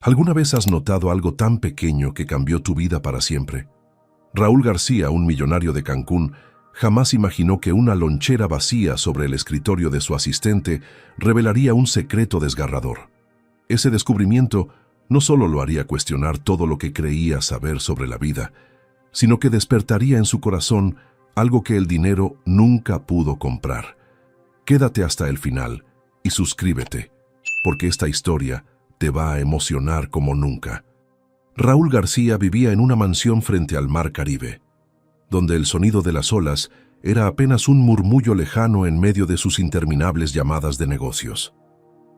¿Alguna vez has notado algo tan pequeño que cambió tu vida para siempre? Raúl García, un millonario de Cancún, jamás imaginó que una lonchera vacía sobre el escritorio de su asistente revelaría un secreto desgarrador. Ese descubrimiento no solo lo haría cuestionar todo lo que creía saber sobre la vida, sino que despertaría en su corazón algo que el dinero nunca pudo comprar. Quédate hasta el final y suscríbete, porque esta historia te va a emocionar como nunca. Raúl García vivía en una mansión frente al mar Caribe, donde el sonido de las olas era apenas un murmullo lejano en medio de sus interminables llamadas de negocios.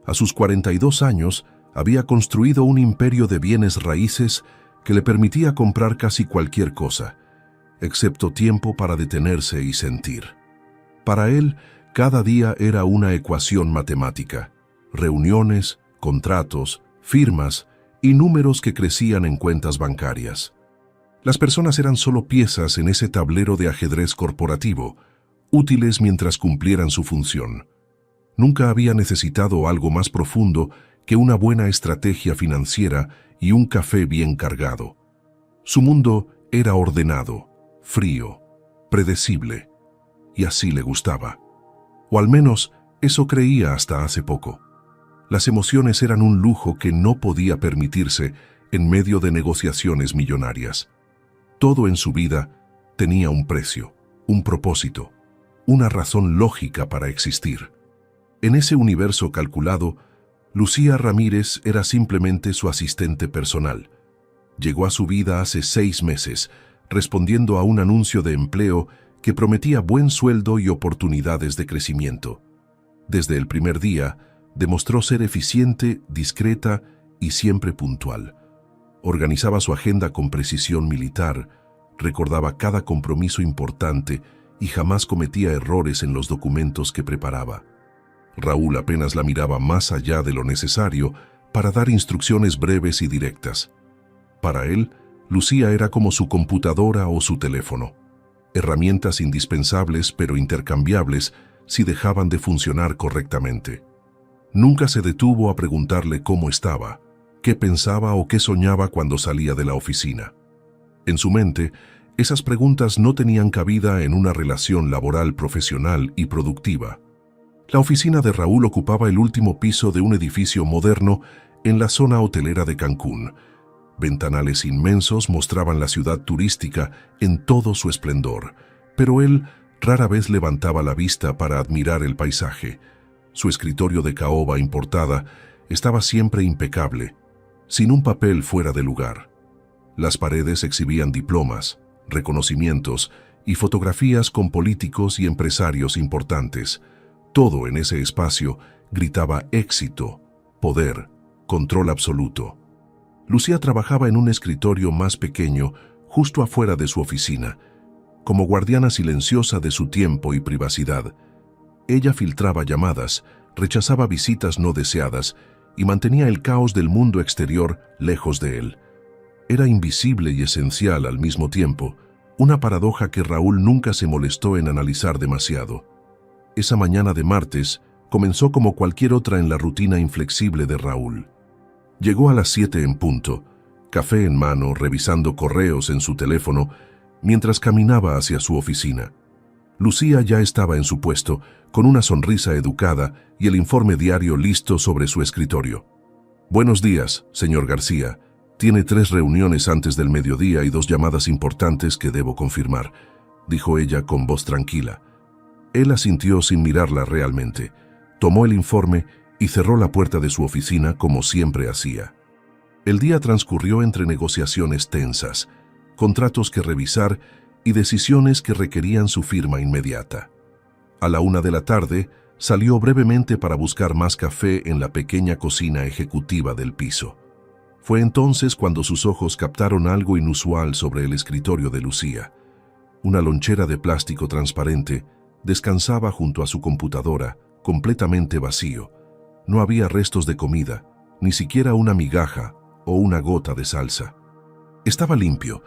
A sus 42 años, había construido un imperio de bienes raíces que le permitía comprar casi cualquier cosa, excepto tiempo para detenerse y sentir. Para él, cada día era una ecuación matemática: reuniones, contratos, firmas y números que crecían en cuentas bancarias. Las personas eran solo piezas en ese tablero de ajedrez corporativo, útiles mientras cumplieran su función. Nunca había necesitado algo más profundo que una buena estrategia financiera y un café bien cargado. Su mundo era ordenado, frío, predecible, y así le gustaba. O al menos eso creía hasta hace poco. Las emociones eran un lujo que no podía permitirse en medio de negociaciones millonarias. Todo en su vida tenía un precio, un propósito, una razón lógica para existir. En ese universo calculado, Lucía Ramírez era simplemente su asistente personal. Llegó a su vida hace 6 meses, respondiendo a un anuncio de empleo que prometía buen sueldo y oportunidades de crecimiento. Desde el primer día, demostró ser eficiente, discreta y siempre puntual. Organizaba su agenda con precisión militar, recordaba cada compromiso importante y jamás cometía errores en los documentos que preparaba. Raúl apenas la miraba más allá de lo necesario para dar instrucciones breves y directas. Para él, Lucía era como su computadora o su teléfono, herramientas indispensables pero intercambiables si dejaban de funcionar correctamente. Nunca se detuvo a preguntarle cómo estaba, qué pensaba o qué soñaba cuando salía de la oficina. En su mente, esas preguntas no tenían cabida en una relación laboral profesional y productiva. La oficina de Raúl ocupaba el último piso de un edificio moderno en la zona hotelera de Cancún. Ventanales inmensos mostraban la ciudad turística en todo su esplendor, pero él rara vez levantaba la vista para admirar el paisaje. Su escritorio de caoba importada estaba siempre impecable, sin un papel fuera de lugar. Las paredes exhibían diplomas, reconocimientos y fotografías con políticos y empresarios importantes. Todo en ese espacio gritaba éxito, poder, control absoluto. Lucía trabajaba en un escritorio más pequeño, justo afuera de su oficina, como guardiana silenciosa de su tiempo y privacidad. Ella filtraba llamadas, rechazaba visitas no deseadas y mantenía el caos del mundo exterior lejos de él. Era invisible y esencial al mismo tiempo, una paradoja que Raúl nunca se molestó en analizar demasiado. Esa mañana de martes comenzó como cualquier otra en la rutina inflexible de Raúl. Llegó a las 7 en punto, café en mano, revisando correos en su teléfono, mientras caminaba hacia su oficina. Lucía ya estaba en su puesto, con una sonrisa educada y el informe diario listo sobre su escritorio. «Buenos días, señor García. Tiene 3 reuniones antes del mediodía y 2 llamadas importantes que debo confirmar», dijo ella con voz tranquila. Él asintió sin mirarla realmente, tomó el informe y cerró la puerta de su oficina como siempre hacía. El día transcurrió entre negociaciones tensas, contratos que revisar y decisiones que requerían su firma inmediata. A la 1 de la tarde, salió brevemente para buscar más café en la pequeña cocina ejecutiva del piso. Fue entonces cuando sus ojos captaron algo inusual sobre el escritorio de Lucía. Una lonchera de plástico transparente descansaba junto a su computadora, completamente vacío. No había restos de comida, ni siquiera una migaja o una gota de salsa. Estaba limpio,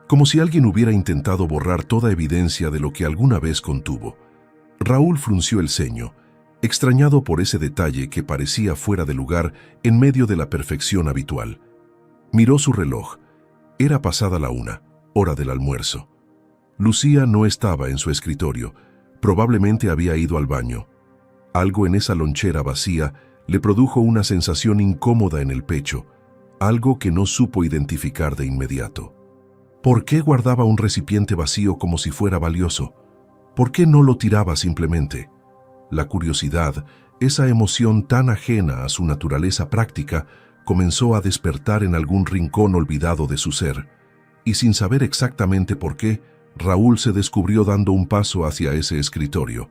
como si alguien hubiera intentado borrar toda evidencia de lo que alguna vez contuvo. Raúl frunció el ceño. extrañado por ese detalle que parecía fuera de lugar en medio de la perfección habitual. Miró su reloj. Era pasada la 1, hora del almuerzo. Lucía no estaba en su escritorio. Probablemente había ido al baño. Algo en esa lonchera vacía le produjo una sensación incómoda en el pecho, algo que no supo identificar de inmediato. ¿Por qué guardaba un recipiente vacío como si fuera valioso? ¿Por qué no lo tiraba simplemente? La curiosidad, esa emoción tan ajena a su naturaleza práctica, comenzó a despertar en algún rincón olvidado de su ser, y sin saber exactamente por qué, Raúl se descubrió dando un paso hacia ese escritorio,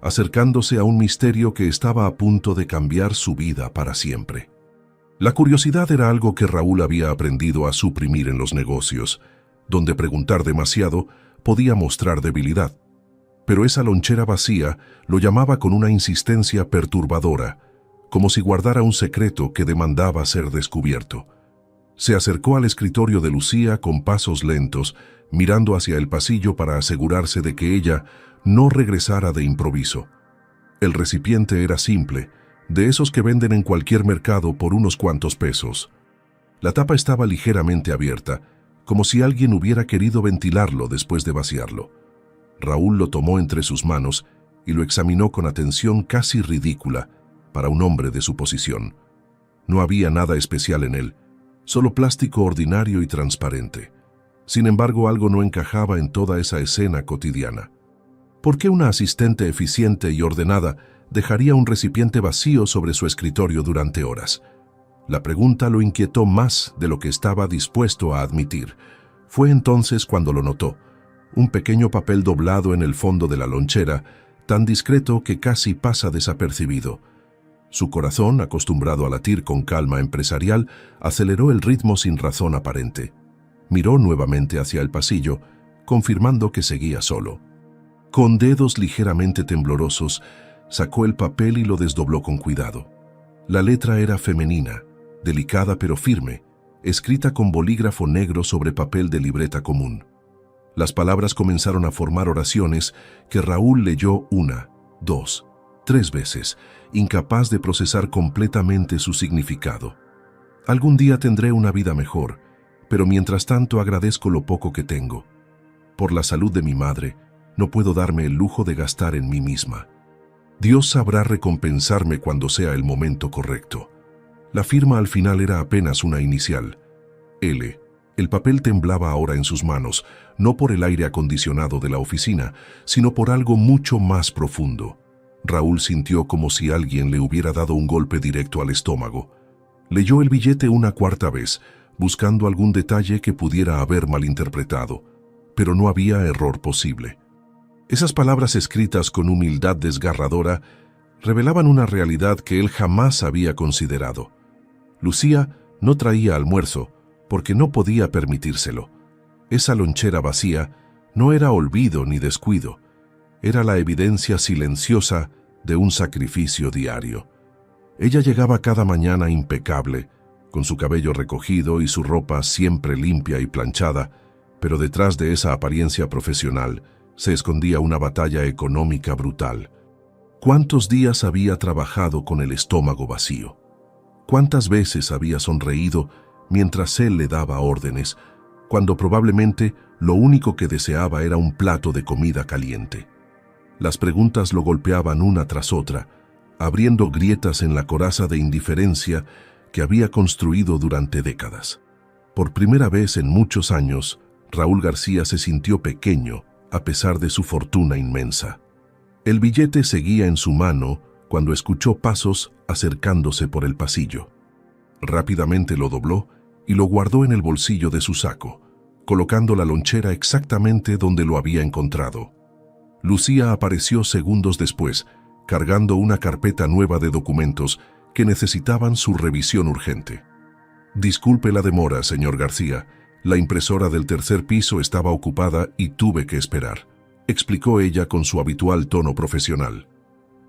acercándose a un misterio que estaba a punto de cambiar su vida para siempre. La curiosidad era algo que Raúl había aprendido a suprimir en los negocios, donde preguntar demasiado podía mostrar debilidad. Pero esa lonchera vacía lo llamaba con una insistencia perturbadora, como si guardara un secreto que demandaba ser descubierto. Se acercó al escritorio de Lucía con pasos lentos, mirando hacia el pasillo para asegurarse de que ella no regresara de improviso. El recipiente era simple, de esos que venden en cualquier mercado por unos cuantos pesos. La tapa estaba ligeramente abierta, como si alguien hubiera querido ventilarlo después de vaciarlo. Raúl lo tomó entre sus manos y lo examinó con atención casi ridícula para un hombre de su posición. No había nada especial en él, solo plástico ordinario y transparente. Sin embargo, algo no encajaba en toda esa escena cotidiana. ¿Por qué una asistente eficiente y ordenada dejaría un recipiente vacío sobre su escritorio durante horas? La pregunta lo inquietó más de lo que estaba dispuesto a admitir. Fue entonces cuando lo notó. Un pequeño papel doblado en el fondo de la lonchera, tan discreto que casi pasa desapercibido. Su corazón, acostumbrado a latir con calma empresarial, aceleró el ritmo sin razón aparente. Miró nuevamente hacia el pasillo, confirmando que seguía solo. Con dedos ligeramente temblorosos, sacó el papel y lo desdobló con cuidado. La letra era femenina, delicada pero firme, escrita con bolígrafo negro sobre papel de libreta común. Las palabras comenzaron a formar oraciones que Raúl leyó 1, 2, 3 veces, incapaz de procesar completamente su significado. Algún día tendré una vida mejor, pero mientras tanto agradezco lo poco que tengo. Por la salud de mi madre, no puedo darme el lujo de gastar en mí misma. Dios sabrá recompensarme cuando sea el momento correcto. La firma al final era apenas una inicial. L. El papel temblaba ahora en sus manos, no por el aire acondicionado de la oficina, sino por algo mucho más profundo. Raúl sintió como si alguien le hubiera dado un golpe directo al estómago. Leyó el billete una cuarta vez, buscando algún detalle que pudiera haber malinterpretado, pero no había error posible. Esas palabras escritas con humildad desgarradora revelaban una realidad que él jamás había considerado. Lucía no traía almuerzo porque no podía permitírselo. Esa lonchera vacía no era olvido ni descuido, era la evidencia silenciosa de un sacrificio diario. Ella llegaba cada mañana impecable, con su cabello recogido y su ropa siempre limpia y planchada, pero detrás de esa apariencia profesional se escondía una batalla económica brutal. ¿Cuántos días había trabajado con el estómago vacío? ¿Cuántas veces había sonreído mientras él le daba órdenes, cuando probablemente lo único que deseaba era un plato de comida caliente? Las preguntas lo golpeaban una tras otra, abriendo grietas en la coraza de indiferencia que había construido durante décadas. Por primera vez en muchos años, Raúl García se sintió pequeño a pesar de su fortuna inmensa. El billete seguía en su mano cuando escuchó pasos acercándose por el pasillo. Rápidamente lo dobló y lo guardó en el bolsillo de su saco, colocando la lonchera exactamente donde lo había encontrado. Lucía apareció segundos después, cargando una carpeta nueva de documentos que necesitaban su revisión urgente. «Disculpe la demora, señor García. La impresora del tercer piso estaba ocupada y tuve que esperar», explicó ella con su habitual tono profesional.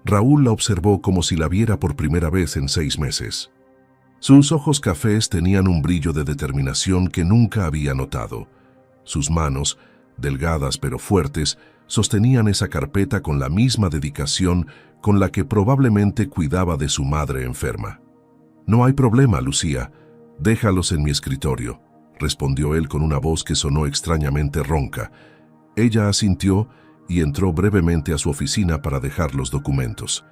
Raúl la observó como si la viera por primera vez en 6 meses. Sus ojos cafés tenían un brillo de determinación que nunca había notado. Sus manos, delgadas pero fuertes, sostenían esa carpeta con la misma dedicación con la que probablemente cuidaba de su madre enferma. «No hay problema, Lucía. Déjalos en mi escritorio», respondió él con una voz que sonó extrañamente ronca. Ella asintió y entró brevemente a su oficina para dejar los documentos.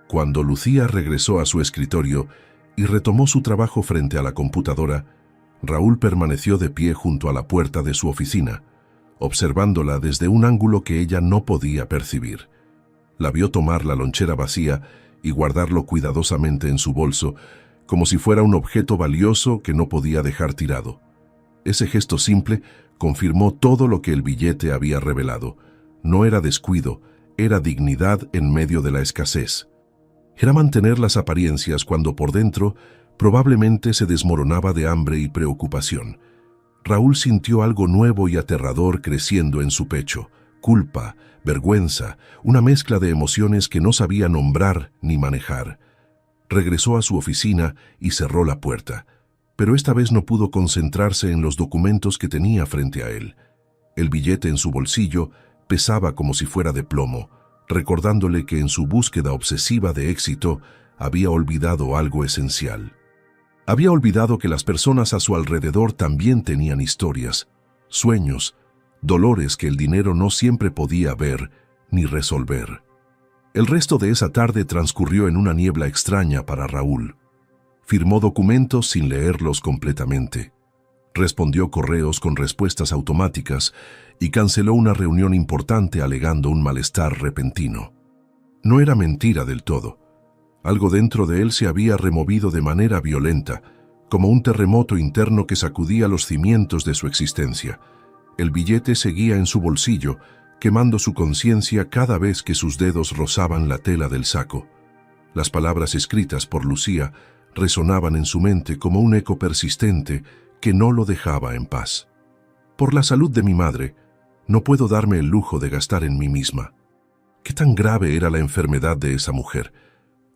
Cuando Lucía regresó a su escritorio y retomó su trabajo frente a la computadora, Raúl permaneció de pie junto a la puerta de su oficina, observándola desde un ángulo que ella no podía percibir. La vio tomar la lonchera vacía y guardarlo cuidadosamente en su bolso, como si fuera un objeto valioso que no podía dejar tirado. Ese gesto simple confirmó todo lo que el billete había revelado. No era descuido, era dignidad en medio de la escasez. Era mantener las apariencias cuando por dentro probablemente se desmoronaba de hambre y preocupación. Raúl sintió algo nuevo y aterrador creciendo en su pecho: culpa, vergüenza, una mezcla de emociones que no sabía nombrar ni manejar. Regresó a su oficina y cerró la puerta, pero esta vez no pudo concentrarse en los documentos que tenía frente a él. El billete en su bolsillo pesaba como si fuera de plomo, recordándole que en su búsqueda obsesiva de éxito había olvidado algo esencial. Había olvidado que las personas a su alrededor también tenían historias, sueños, dolores que el dinero no siempre podía ver ni resolver. El resto de esa tarde transcurrió en una niebla extraña para Raúl. Firmó documentos sin leerlos completamente. Respondió correos con respuestas automáticas y canceló una reunión importante alegando un malestar repentino. No era mentira del todo. Algo dentro de él se había removido de manera violenta, como un terremoto interno que sacudía los cimientos de su existencia. El billete seguía en su bolsillo, quemando su conciencia cada vez que sus dedos rozaban la tela del saco. Las palabras escritas por Lucía resonaban en su mente como un eco persistente que no lo dejaba en paz. «Por la salud de mi madre, no puedo darme el lujo de gastar en mí misma». ¿Qué tan grave era la enfermedad de esa mujer?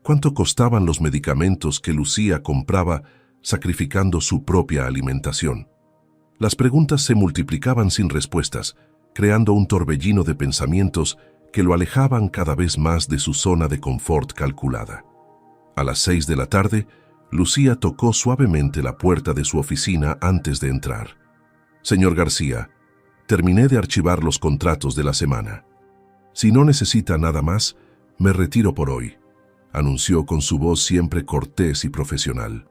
¿Cuánto costaban los medicamentos que Lucía compraba sacrificando su propia alimentación? Las preguntas se multiplicaban sin respuestas, creando un torbellino de pensamientos que lo alejaban cada vez más de su zona de confort calculada. A las 6 de la tarde, Lucía tocó suavemente la puerta de su oficina antes de entrar. «Señor García, terminé de archivar los contratos de la semana. Si no necesita nada más, me retiro por hoy», anunció con su voz siempre cortés y profesional.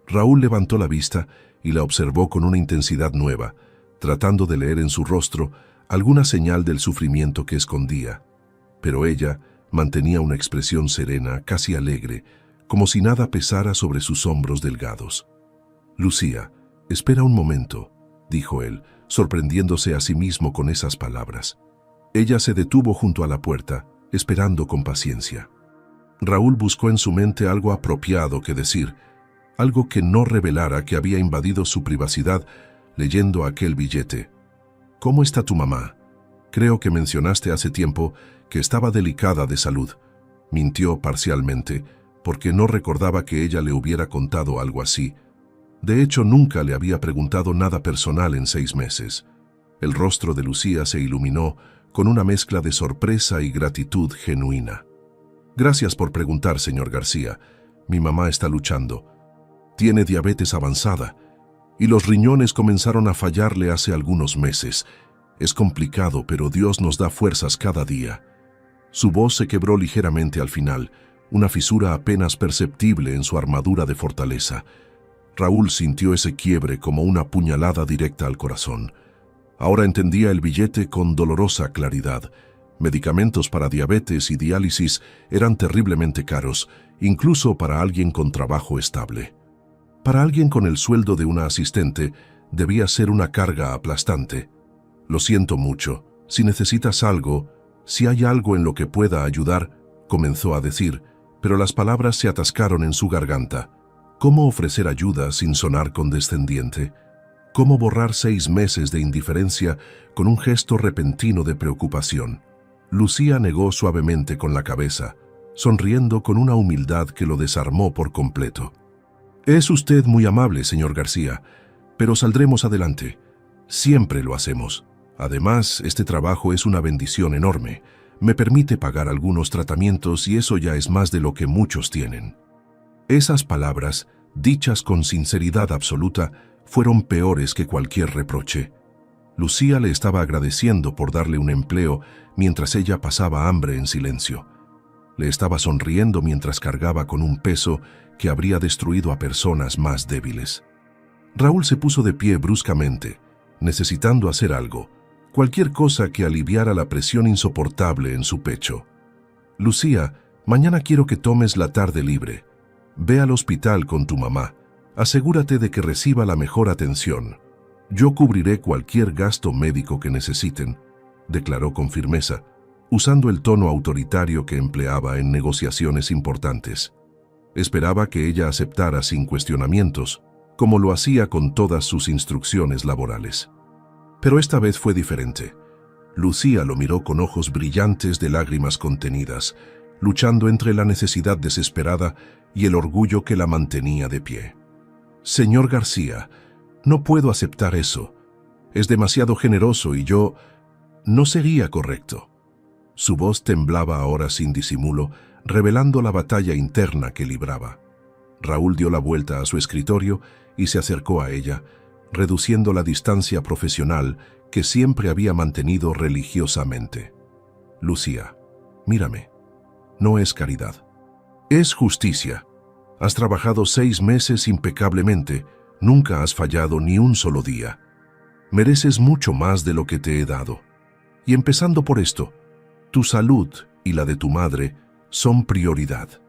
Raúl levantó la vista y la observó con una intensidad nueva, tratando de leer en su rostro alguna señal del sufrimiento que escondía. Pero ella mantenía una expresión serena, casi alegre, como si nada pesara sobre sus hombros delgados. «Lucía, espera un momento», dijo él, sorprendiéndose a sí mismo con esas palabras. Ella se detuvo junto a la puerta, esperando con paciencia. Raúl buscó en su mente algo apropiado que decir, algo que no revelara que había invadido su privacidad leyendo aquel billete. «¿Cómo está tu mamá? Creo que mencionaste hace tiempo que estaba delicada de salud». Mintió parcialmente, porque no recordaba que ella le hubiera contado algo así. De hecho, nunca le había preguntado nada personal en 6 meses. El rostro de Lucía se iluminó con una mezcla de sorpresa y gratitud genuina. «Gracias por preguntar, señor García. Mi mamá está luchando. Tiene diabetes avanzada y los riñones comenzaron a fallarle hace algunos meses. Es complicado, pero Dios nos da fuerzas cada día». Su voz se quebró ligeramente al final, una fisura apenas perceptible en su armadura de fortaleza. Raúl sintió ese quiebre como una puñalada directa al corazón. Ahora entendía el billete con dolorosa claridad. Medicamentos para diabetes y diálisis eran terriblemente caros, incluso para alguien con trabajo estable. Para alguien con el sueldo de una asistente, debía ser una carga aplastante. «Lo siento mucho. Si necesitas algo, si hay algo en lo que pueda ayudar», comenzó a decir, pero las palabras se atascaron en su garganta. ¿Cómo ofrecer ayuda sin sonar condescendiente? ¿Cómo borrar 6 meses de indiferencia con un gesto repentino de preocupación? Lucía negó suavemente con la cabeza, sonriendo con una humildad que lo desarmó por completo. «Es usted muy amable, señor García, pero saldremos adelante. Siempre lo hacemos», Además, este trabajo es una bendición enorme. Me permite pagar algunos tratamientos y eso ya es más de lo que muchos tienen. Esas palabras, dichas con sinceridad absoluta, fueron peores que cualquier reproche. Lucía le estaba agradeciendo por darle un empleo mientras ella pasaba hambre en silencio. Le estaba sonriendo mientras cargaba con un peso que habría destruido a personas más débiles. Raúl se puso de pie bruscamente, necesitando hacer algo, cualquier cosa que aliviara la presión insoportable en su pecho. Lucía, mañana quiero que tomes la tarde libre. Ve al hospital con tu mamá. Asegúrate de que reciba la mejor atención. Yo cubriré cualquier gasto médico que necesiten, declaró con firmeza, usando el tono autoritario que empleaba en negociaciones importantes. Esperaba que ella aceptara sin cuestionamientos, como lo hacía con todas sus instrucciones laborales. Pero esta vez fue diferente. Lucía lo miró con ojos brillantes de lágrimas contenidas, luchando entre la necesidad desesperada y el orgullo que la mantenía de pie. Señor García, no puedo aceptar eso. Es demasiado generoso y yo no sería correcto. Su voz temblaba ahora sin disimulo, revelando la batalla interna que libraba. Raúl dio la vuelta a su escritorio y se acercó a ella, reduciendo la distancia profesional que siempre había mantenido religiosamente. Lucía, mírame. No es caridad. Es justicia. Has trabajado 6 meses impecablemente, nunca has fallado ni un solo día. Mereces mucho más de lo que te he dado. Y empezando por esto, tu salud y la de tu madre son prioridad.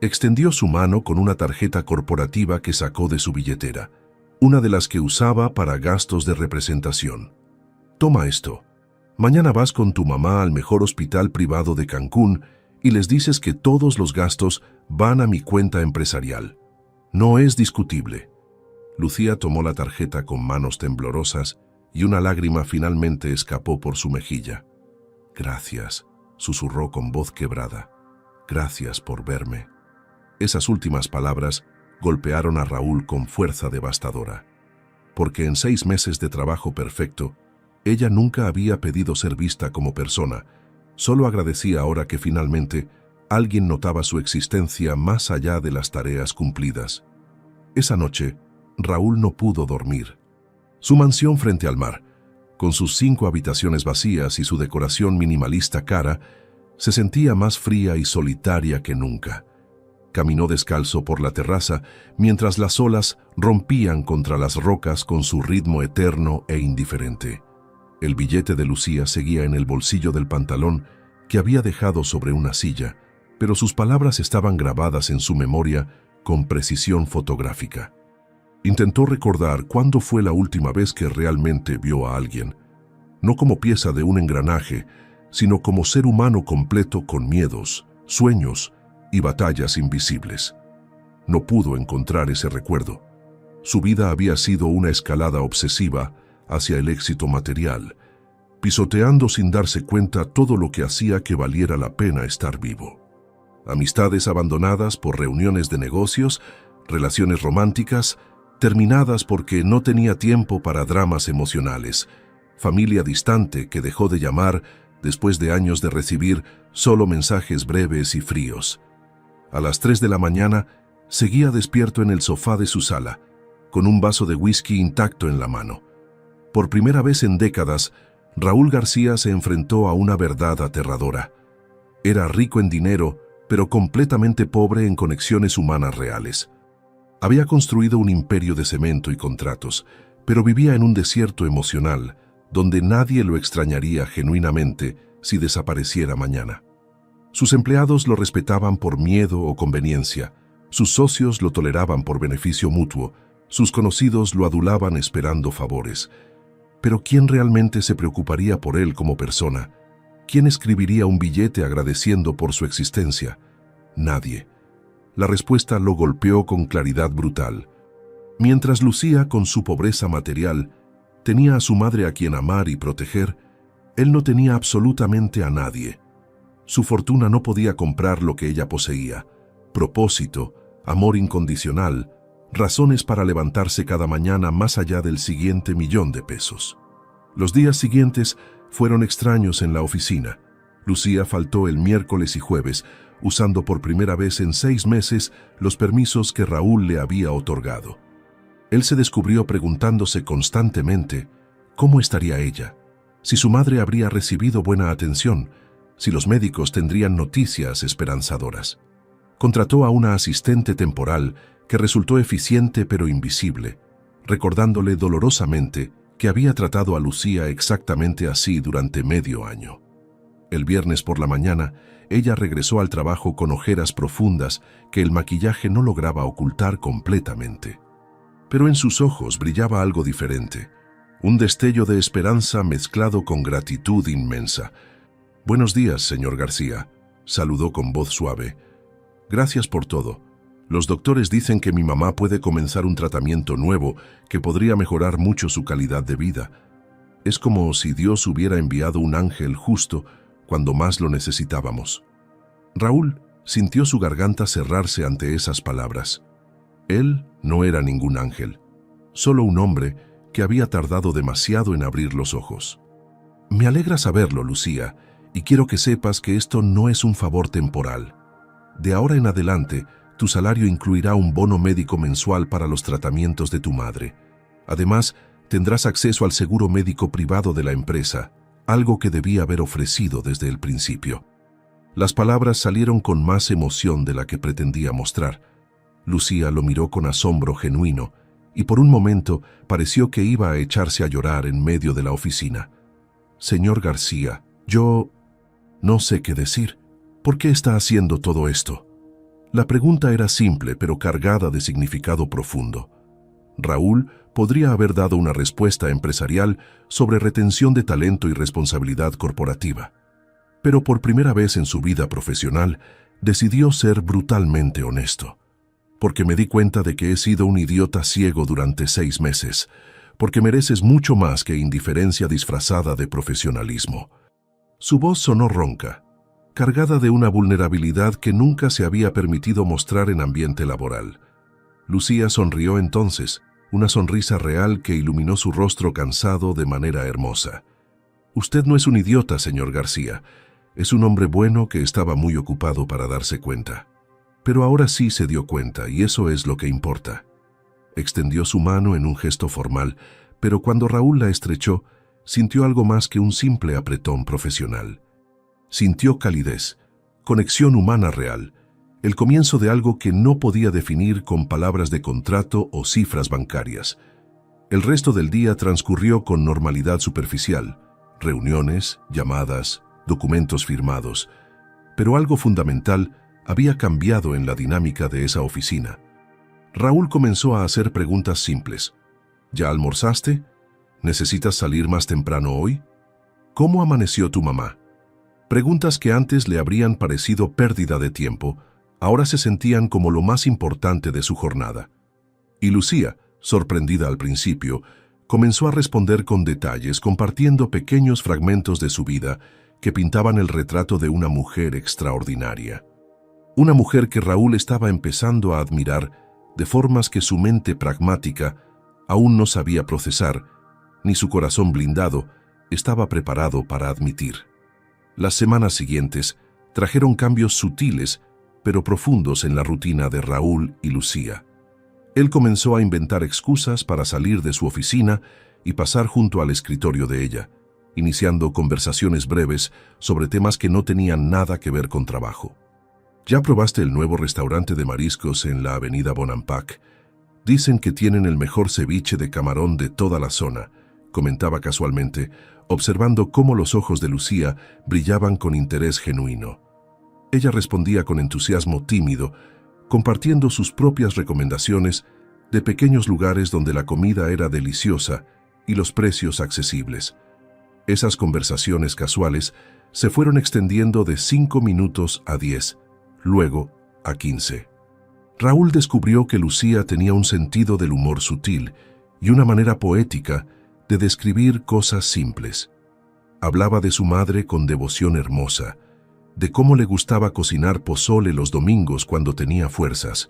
Extendió su mano con una tarjeta corporativa que sacó de su billetera, una de las que usaba para gastos de representación. Toma esto. Mañana vas con tu mamá al mejor hospital privado de Cancún y les dices que todos los gastos van a mi cuenta empresarial. No es discutible. Lucía tomó la tarjeta con manos temblorosas y una lágrima finalmente escapó por su mejilla. Gracias, susurró con voz quebrada. Gracias por verme. Esas últimas palabras golpearon a Raúl con fuerza devastadora, porque en 6 meses de trabajo perfecto, ella nunca había pedido ser vista como persona, solo agradecía ahora que finalmente alguien notaba su existencia más allá de las tareas cumplidas. Esa noche, Raúl no pudo dormir. Su mansión frente al mar, con sus 5 habitaciones vacías y su decoración minimalista cara, se sentía más fría y solitaria que nunca. Caminó descalzo por la terraza mientras las olas rompían contra las rocas con su ritmo eterno e indiferente. El billete de Lucía seguía en el bolsillo del pantalón que había dejado sobre una silla, pero sus palabras estaban grabadas en su memoria con precisión fotográfica. Intentó recordar cuándo fue la última vez que realmente vio a alguien, no como pieza de un engranaje, sino como ser humano completo con miedos, sueños y batallas invisibles. No pudo encontrar ese recuerdo. Su vida había sido una escalada obsesiva hacia el éxito material, pisoteando sin darse cuenta todo lo que hacía que valiera la pena estar vivo. Amistades abandonadas por reuniones de negocios, relaciones románticas, terminadas porque no tenía tiempo para dramas emocionales, familia distante que dejó de llamar después de años de recibir solo mensajes breves y fríos. A las 3 de la mañana, seguía despierto en el sofá de su sala, con un vaso de whisky intacto en la mano. Por primera vez en décadas, Raúl García se enfrentó a una verdad aterradora. Era rico en dinero, pero completamente pobre en conexiones humanas reales. Había construido un imperio de cemento y contratos, pero vivía en un desierto emocional, donde nadie lo extrañaría genuinamente si desapareciera mañana. Sus empleados lo respetaban por miedo o conveniencia, sus socios lo toleraban por beneficio mutuo, sus conocidos lo adulaban esperando favores. Pero ¿quién realmente se preocuparía por él como persona? ¿Quién escribiría un billete agradeciendo por su existencia? Nadie. La respuesta lo golpeó con claridad brutal. Mientras Lucía, con su pobreza material, tenía a su madre a quien amar y proteger, él no tenía absolutamente a nadie. Su fortuna no podía comprar lo que ella poseía: propósito, amor incondicional, razones para levantarse cada mañana más allá del siguiente millón de pesos. Los días siguientes fueron extraños en la oficina. Lucía faltó el miércoles y jueves, usando por primera vez en 6 meses los permisos que Raúl le había otorgado. Él se descubrió preguntándose constantemente cómo estaría ella, si su madre habría recibido buena atención, si los médicos tendrían noticias esperanzadoras. Contrató a una asistente temporal que resultó eficiente pero invisible, recordándole dolorosamente que había tratado a Lucía exactamente así durante medio año. El viernes por la mañana, ella regresó al trabajo con ojeras profundas que el maquillaje no lograba ocultar completamente. Pero en sus ojos brillaba algo diferente, un destello de esperanza mezclado con gratitud inmensa. «Buenos días, señor García», saludó con voz suave. «Gracias por todo. Los doctores dicen que mi mamá puede comenzar un tratamiento nuevo que podría mejorar mucho su calidad de vida. Es como si Dios hubiera enviado un ángel justo cuando más lo necesitábamos». Raúl sintió su garganta cerrarse ante esas palabras. Él no era ningún ángel, solo un hombre que había tardado demasiado en abrir los ojos. «Me alegra saberlo, Lucía, y quiero que sepas que esto no es un favor temporal. De ahora en adelante, tu salario incluirá un bono médico mensual para los tratamientos de tu madre. Además, tendrás acceso al seguro médico privado de la empresa, algo que debía haber ofrecido desde el principio». Las palabras salieron con más emoción de la que pretendía mostrar. Lucía lo miró con asombro genuino, y por un momento pareció que iba a echarse a llorar en medio de la oficina. «Señor García, yo no sé qué decir. ¿Por qué está haciendo todo esto?». La pregunta era simple, pero cargada de significado profundo. Raúl podría haber dado una respuesta empresarial sobre retención de talento y responsabilidad corporativa. Pero por primera vez en su vida profesional, decidió ser brutalmente honesto. «Porque me di cuenta de que he sido un idiota ciego durante 6 meses, porque mereces mucho más que indiferencia disfrazada de profesionalismo». Su voz sonó ronca, cargada de una vulnerabilidad que nunca se había permitido mostrar en ambiente laboral. Lucía sonrió entonces, una sonrisa real que iluminó su rostro cansado de manera hermosa. «Usted no es un idiota, señor García. Es un hombre bueno que estaba muy ocupado para darse cuenta. Pero ahora sí se dio cuenta, y eso es lo que importa». Extendió su mano en un gesto formal, pero cuando Raúl la estrechó, sintió algo más que un simple apretón profesional. Sintió calidez, conexión humana real, el comienzo de algo que no podía definir con palabras de contrato o cifras bancarias. El resto del día transcurrió con normalidad superficial, reuniones, llamadas, documentos firmados, pero algo fundamental había cambiado en la dinámica de esa oficina. Raúl comenzó a hacer preguntas simples. «¿Ya almorzaste? ¿Necesitas salir más temprano hoy? ¿Cómo amaneció tu mamá?». Preguntas que antes le habrían parecido pérdida de tiempo, ahora se sentían como lo más importante de su jornada. Y Lucía, sorprendida al principio, comenzó a responder con detalles, compartiendo pequeños fragmentos de su vida que pintaban el retrato de una mujer extraordinaria. Una mujer que Raúl estaba empezando a admirar de formas que su mente pragmática aún no sabía procesar, ni su corazón blindado estaba preparado para admitir. Las semanas siguientes trajeron cambios sutiles pero profundos en la rutina de Raúl y Lucía. Él comenzó a inventar excusas para salir de su oficina y pasar junto al escritorio de ella, iniciando conversaciones breves sobre temas que no tenían nada que ver con trabajo. «¿Ya probaste el nuevo restaurante de mariscos en la avenida Bonampak? Dicen que tienen el mejor ceviche de camarón de toda la zona», comentaba casualmente, observando cómo los ojos de Lucía brillaban con interés genuino. Ella respondía con entusiasmo tímido, compartiendo sus propias recomendaciones de pequeños lugares donde la comida era deliciosa y los precios accesibles. Esas conversaciones casuales se fueron extendiendo de 5 minutos a 10, luego a 15. Raúl descubrió que Lucía tenía un sentido del humor sutil y una manera poética de describir cosas simples. Hablaba de su madre con devoción hermosa, de cómo le gustaba cocinar pozole los domingos cuando tenía fuerzas,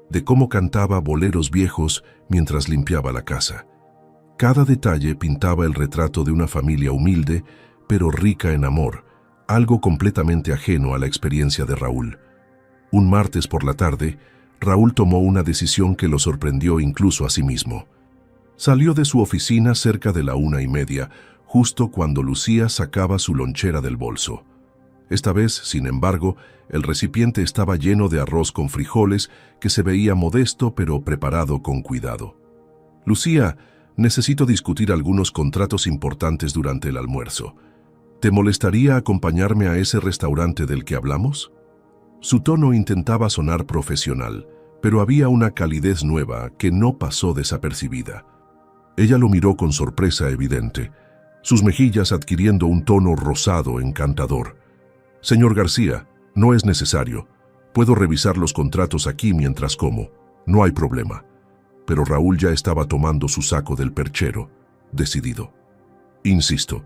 de cómo cantaba boleros viejos mientras limpiaba la casa. Cada detalle pintaba el retrato de una familia humilde, pero rica en amor, algo completamente ajeno a la experiencia de Raúl. Un martes por la tarde, Raúl tomó una decisión que lo sorprendió incluso a sí mismo. Salió de su oficina cerca de la 1:30, justo cuando Lucía sacaba su lonchera del bolso. Esta vez, sin embargo, el recipiente estaba lleno de arroz con frijoles que se veía modesto pero preparado con cuidado. «Lucía, necesito discutir algunos contratos importantes durante el almuerzo. ¿Te molestaría acompañarme a ese restaurante del que hablamos?» Su tono intentaba sonar profesional, pero había una calidez nueva que no pasó desapercibida. Ella lo miró con sorpresa evidente, sus mejillas adquiriendo un tono rosado encantador. «Señor García, no es necesario. Puedo revisar los contratos aquí mientras como. No hay problema». Pero Raúl ya estaba tomando su saco del perchero, decidido. «Insisto.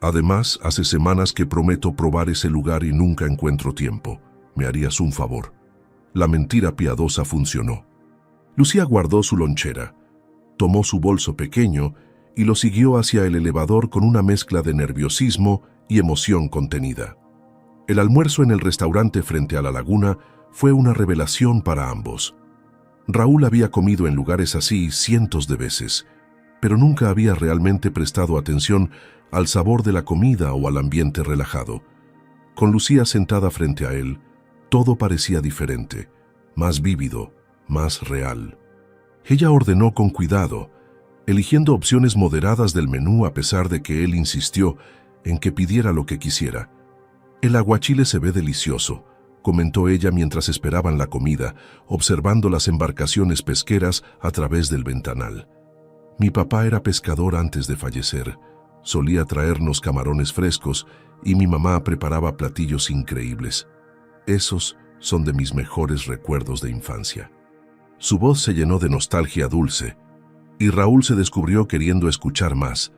Además, hace semanas que prometo probar ese lugar y nunca encuentro tiempo. ¿Me harías un favor?» La mentira piadosa funcionó. Lucía guardó su lonchera, tomó su bolso pequeño y lo siguió hacia el elevador con una mezcla de nerviosismo y emoción contenida. El almuerzo en el restaurante frente a la laguna fue una revelación para ambos. Raúl había comido en lugares así cientos de veces, pero nunca había realmente prestado atención al sabor de la comida o al ambiente relajado. Con Lucía sentada frente a él, todo parecía diferente, más vívido, más real. Ella ordenó con cuidado, eligiendo opciones moderadas del menú a pesar de que él insistió en que pidiera lo que quisiera. «El aguachile se ve delicioso», comentó ella mientras esperaban la comida, observando las embarcaciones pesqueras a través del ventanal. «Mi papá era pescador antes de fallecer. Solía traernos camarones frescos y mi mamá preparaba platillos increíbles. Esos son de mis mejores recuerdos de infancia». Su voz se llenó de nostalgia dulce, y Raúl se descubrió queriendo escuchar más,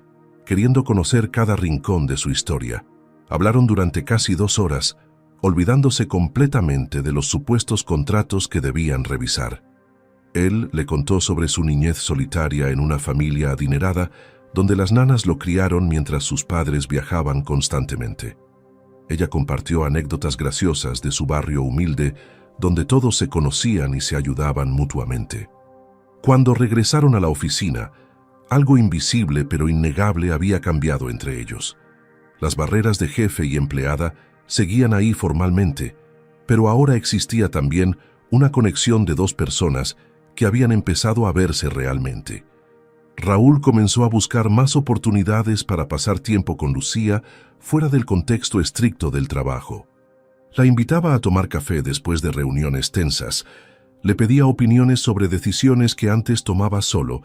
queriendo conocer cada rincón de su historia. Hablaron durante casi 2 horas, olvidándose completamente de los supuestos contratos que debían revisar. Él le contó sobre su niñez solitaria en una familia adinerada, donde las nanas lo criaron mientras sus padres viajaban constantemente. Ella compartió anécdotas graciosas de su barrio humilde, donde todos se conocían y se ayudaban mutuamente. Cuando regresaron a la oficina, algo invisible pero innegable había cambiado entre ellos. Las barreras de jefe y empleada seguían ahí formalmente, pero ahora existía también una conexión de 2 personas que habían empezado a verse realmente. Raúl comenzó a buscar más oportunidades para pasar tiempo con Lucía fuera del contexto estricto del trabajo. La invitaba a tomar café después de reuniones tensas, le pedía opiniones sobre decisiones que antes tomaba solo,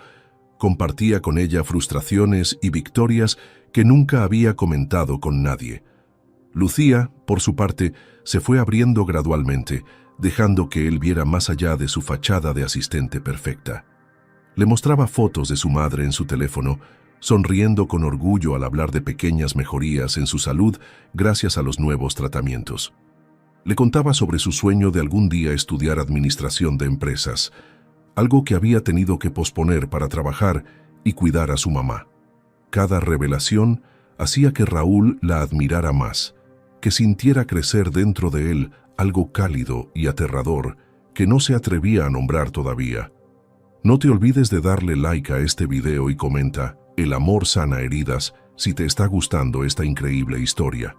compartía con ella frustraciones y victorias que nunca había comentado con nadie. Lucía, por su parte, se fue abriendo gradualmente, dejando que él viera más allá de su fachada de asistente perfecta. Le mostraba fotos de su madre en su teléfono, sonriendo con orgullo al hablar de pequeñas mejorías en su salud gracias a los nuevos tratamientos. Le contaba sobre su sueño de algún día estudiar administración de empresas, algo que había tenido que posponer para trabajar y cuidar a su mamá. Cada revelación hacía que Raúl la admirara más, que sintiera crecer dentro de él algo cálido y aterrador que no se atrevía a nombrar todavía. No te olvides de darle like a este video y comenta «El amor sana heridas» si te está gustando esta increíble historia.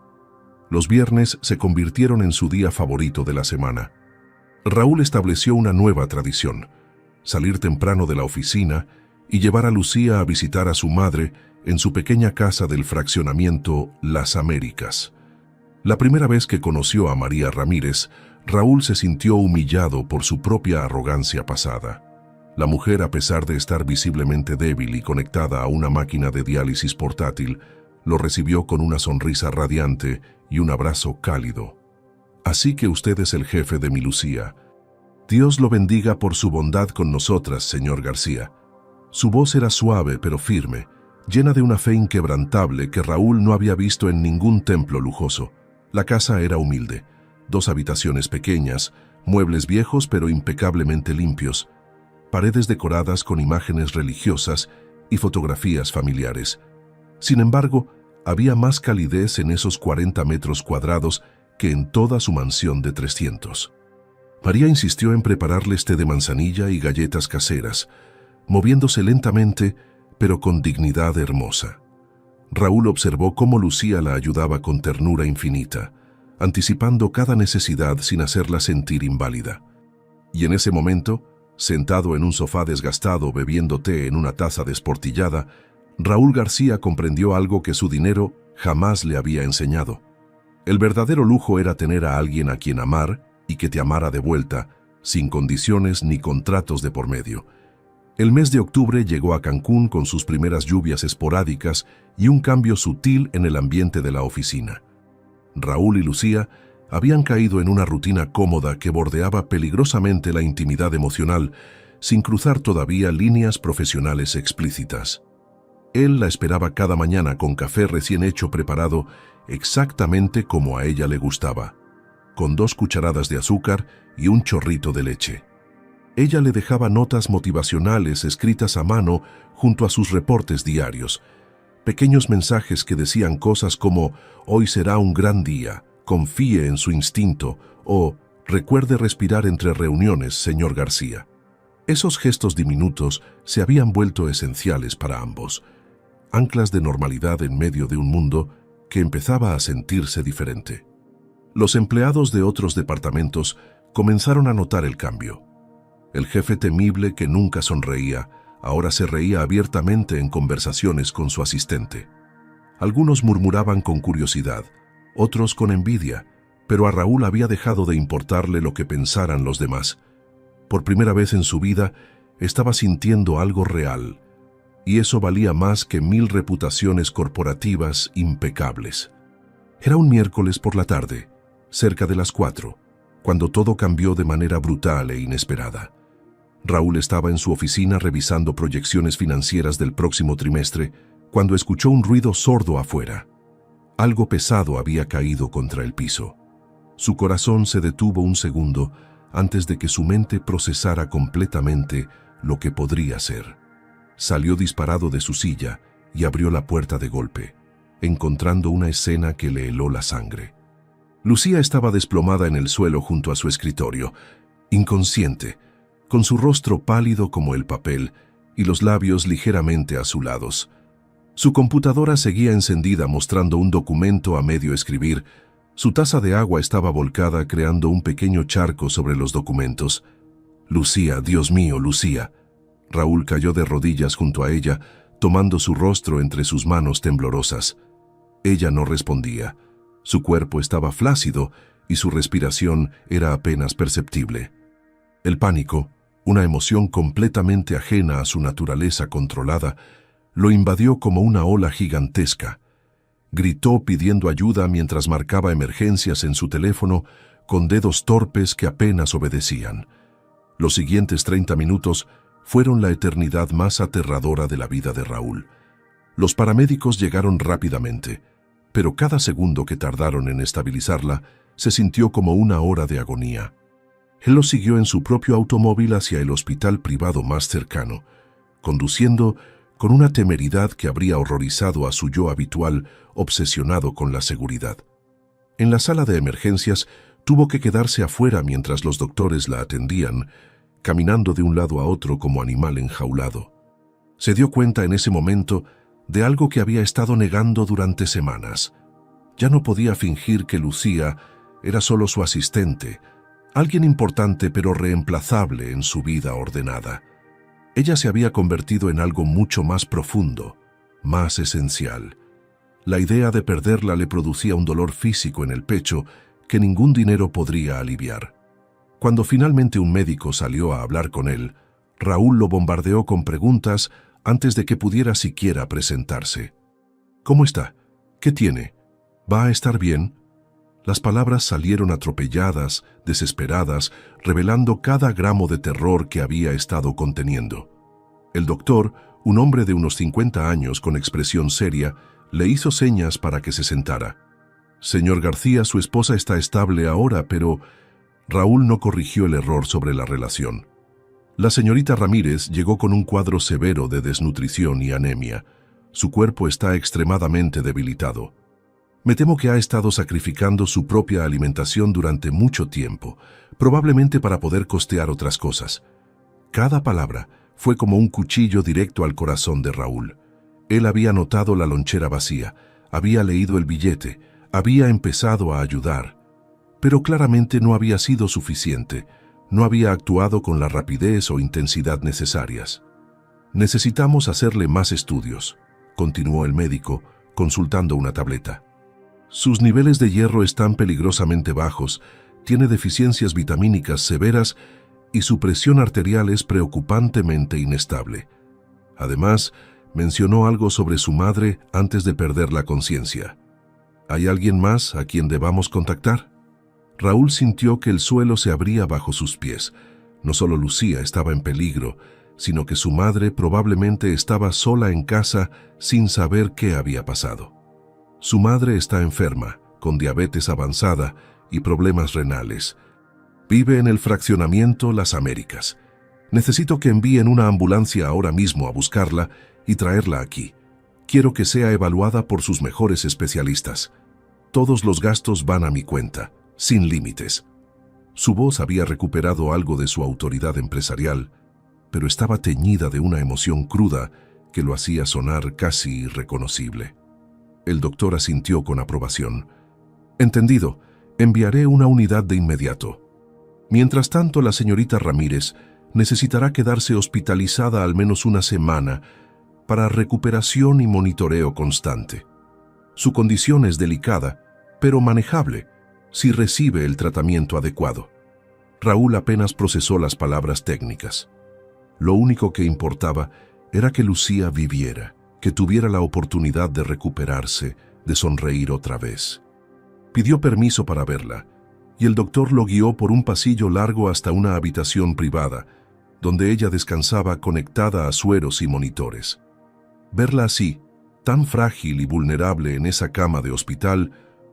Los viernes se convirtieron en su día favorito de la semana. Raúl estableció una nueva tradición: salir temprano de la oficina y llevar a Lucía a visitar a su madre en su pequeña casa del fraccionamiento Las Américas. La primera vez que conoció a María Ramírez, Raúl se sintió humillado por su propia arrogancia pasada. La mujer, a pesar de estar visiblemente débil y conectada a una máquina de diálisis portátil, lo recibió con una sonrisa radiante y un abrazo cálido. «Así que usted es el jefe de mi Lucía. Dios lo bendiga por su bondad con nosotras, señor García». Su voz era suave pero firme, llena de una fe inquebrantable que Raúl no había visto en ningún templo lujoso. La casa era humilde: 2 habitaciones pequeñas, muebles viejos pero impecablemente limpios, paredes decoradas con imágenes religiosas y fotografías familiares. Sin embargo, había más calidez en esos 40 metros cuadrados que en toda su mansión de 300. María insistió en prepararles té de manzanilla y galletas caseras, moviéndose lentamente, pero con dignidad hermosa. Raúl observó cómo Lucía la ayudaba con ternura infinita, anticipando cada necesidad sin hacerla sentir inválida. Y en ese momento, sentado en un sofá desgastado bebiendo té en una taza desportillada, Raúl García comprendió algo que su dinero jamás le había enseñado. El verdadero lujo era tener a alguien a quien amar y que te amara de vuelta, sin condiciones ni contratos de por medio. El mes de octubre llegó a Cancún con sus primeras lluvias esporádicas y un cambio sutil en el ambiente de la oficina. Raúl y Lucía habían caído en una rutina cómoda que bordeaba peligrosamente la intimidad emocional, sin cruzar todavía líneas profesionales explícitas. Él la esperaba cada mañana con café recién hecho preparado exactamente como a ella le gustaba, con 2 cucharadas de azúcar y un chorrito de leche. Ella le dejaba notas motivacionales escritas a mano junto a sus reportes diarios, pequeños mensajes que decían cosas como «Hoy será un gran día», «Confíe en su instinto» o «Recuerde respirar entre reuniones, señor García». Esos gestos diminutos se habían vuelto esenciales para ambos, anclas de normalidad en medio de un mundo que empezaba a sentirse diferente. Los empleados de otros departamentos comenzaron a notar el cambio. El jefe temible que nunca sonreía, ahora se reía abiertamente en conversaciones con su asistente. Algunos murmuraban con curiosidad, otros con envidia, pero a Raúl había dejado de importarle lo que pensaran los demás. Por primera vez en su vida, estaba sintiendo algo real, y eso valía más que 1000 reputaciones corporativas impecables. Era un miércoles por la tarde, cerca de las 4, cuando todo cambió de manera brutal e inesperada. Raúl estaba en su oficina revisando proyecciones financieras del próximo trimestre, cuando escuchó un ruido sordo afuera. Algo pesado había caído contra el piso. Su corazón se detuvo un segundo antes de que su mente procesara completamente lo que podría ser. Salió disparado de su silla y abrió la puerta de golpe, encontrando una escena que le heló la sangre. Lucía estaba desplomada en el suelo junto a su escritorio, inconsciente, con su rostro pálido como el papel y los labios ligeramente azulados. Su computadora seguía encendida mostrando un documento a medio escribir. Su taza de agua estaba volcada creando un pequeño charco sobre los documentos. «Lucía, Dios mío, Lucía». Raúl cayó de rodillas junto a ella, tomando su rostro entre sus manos temblorosas. Ella no respondía. Su cuerpo estaba flácido y su respiración era apenas perceptible. El pánico, una emoción completamente ajena a su naturaleza controlada, lo invadió como una ola gigantesca. Gritó pidiendo ayuda mientras marcaba emergencias en su teléfono con dedos torpes que apenas obedecían. Los siguientes 30 minutos fueron la eternidad más aterradora de la vida de Raúl. Los paramédicos llegaron rápidamente, pero cada segundo que tardaron en estabilizarla se sintió como una hora de agonía. Él lo siguió en su propio automóvil hacia el hospital privado más cercano, conduciendo con una temeridad que habría horrorizado a su yo habitual, obsesionado con la seguridad. En la sala de emergencias tuvo que quedarse afuera mientras los doctores la atendían, caminando de un lado a otro como animal enjaulado. Se dio cuenta en ese momento de algo que había estado negando durante semanas. Ya no podía fingir que Lucía era solo su asistente, alguien importante pero reemplazable en su vida ordenada. Ella se había convertido en algo mucho más profundo, más esencial. La idea de perderla le producía un dolor físico en el pecho que ningún dinero podría aliviar. Cuando finalmente un médico salió a hablar con él, Raúl lo bombardeó con preguntas antes de que pudiera siquiera presentarse. «¿Cómo está? ¿Qué tiene? ¿Va a estar bien?» Las palabras salieron atropelladas, desesperadas, revelando cada gramo de terror que había estado conteniendo. El doctor, un hombre de unos 50 años con expresión seria, le hizo señas para que se sentara. «Señor García, su esposa está estable ahora, pero...» Raúl no corrigió el error sobre la relación. La señorita Ramírez llegó con un cuadro severo de desnutrición y anemia. Su cuerpo está extremadamente debilitado. Me temo que ha estado sacrificando su propia alimentación durante mucho tiempo, probablemente para poder costear otras cosas. Cada palabra fue como un cuchillo directo al corazón de Raúl. Él había notado la lonchera vacía, había leído el billete, había empezado a ayudar. Pero claramente no había sido suficiente, no había actuado con la rapidez o intensidad necesarias. Necesitamos hacerle más estudios, continuó el médico, consultando una tableta. Sus niveles de hierro están peligrosamente bajos, tiene deficiencias vitamínicas severas y su presión arterial es preocupantemente inestable. Además, mencionó algo sobre su madre antes de perder la conciencia. ¿Hay alguien más a quien debamos contactar? Raúl sintió que el suelo se abría bajo sus pies. No solo Lucía estaba en peligro, sino que su madre probablemente estaba sola en casa sin saber qué había pasado. Su madre está enferma, con diabetes avanzada y problemas renales. Vive en el fraccionamiento Las Américas. Necesito que envíen una ambulancia ahora mismo a buscarla y traerla aquí. Quiero que sea evaluada por sus mejores especialistas. Todos los gastos van a mi cuenta, sin límites. Su voz había recuperado algo de su autoridad empresarial, pero estaba teñida de una emoción cruda que lo hacía sonar casi irreconocible. El doctor asintió con aprobación. Entendido, enviaré una unidad de inmediato. Mientras tanto, la señorita Ramírez necesitará quedarse hospitalizada al menos una semana para recuperación y monitoreo constante. Su condición es delicada, pero manejable, si recibe el tratamiento adecuado. Raúl apenas procesó las palabras técnicas. Lo único que importaba era que Lucía viviera, que tuviera la oportunidad de recuperarse, de sonreír otra vez. Pidió permiso para verla, y el doctor lo guió por un pasillo largo hasta una habitación privada, donde ella descansaba conectada a sueros y monitores. Verla así, tan frágil y vulnerable en esa cama de hospital,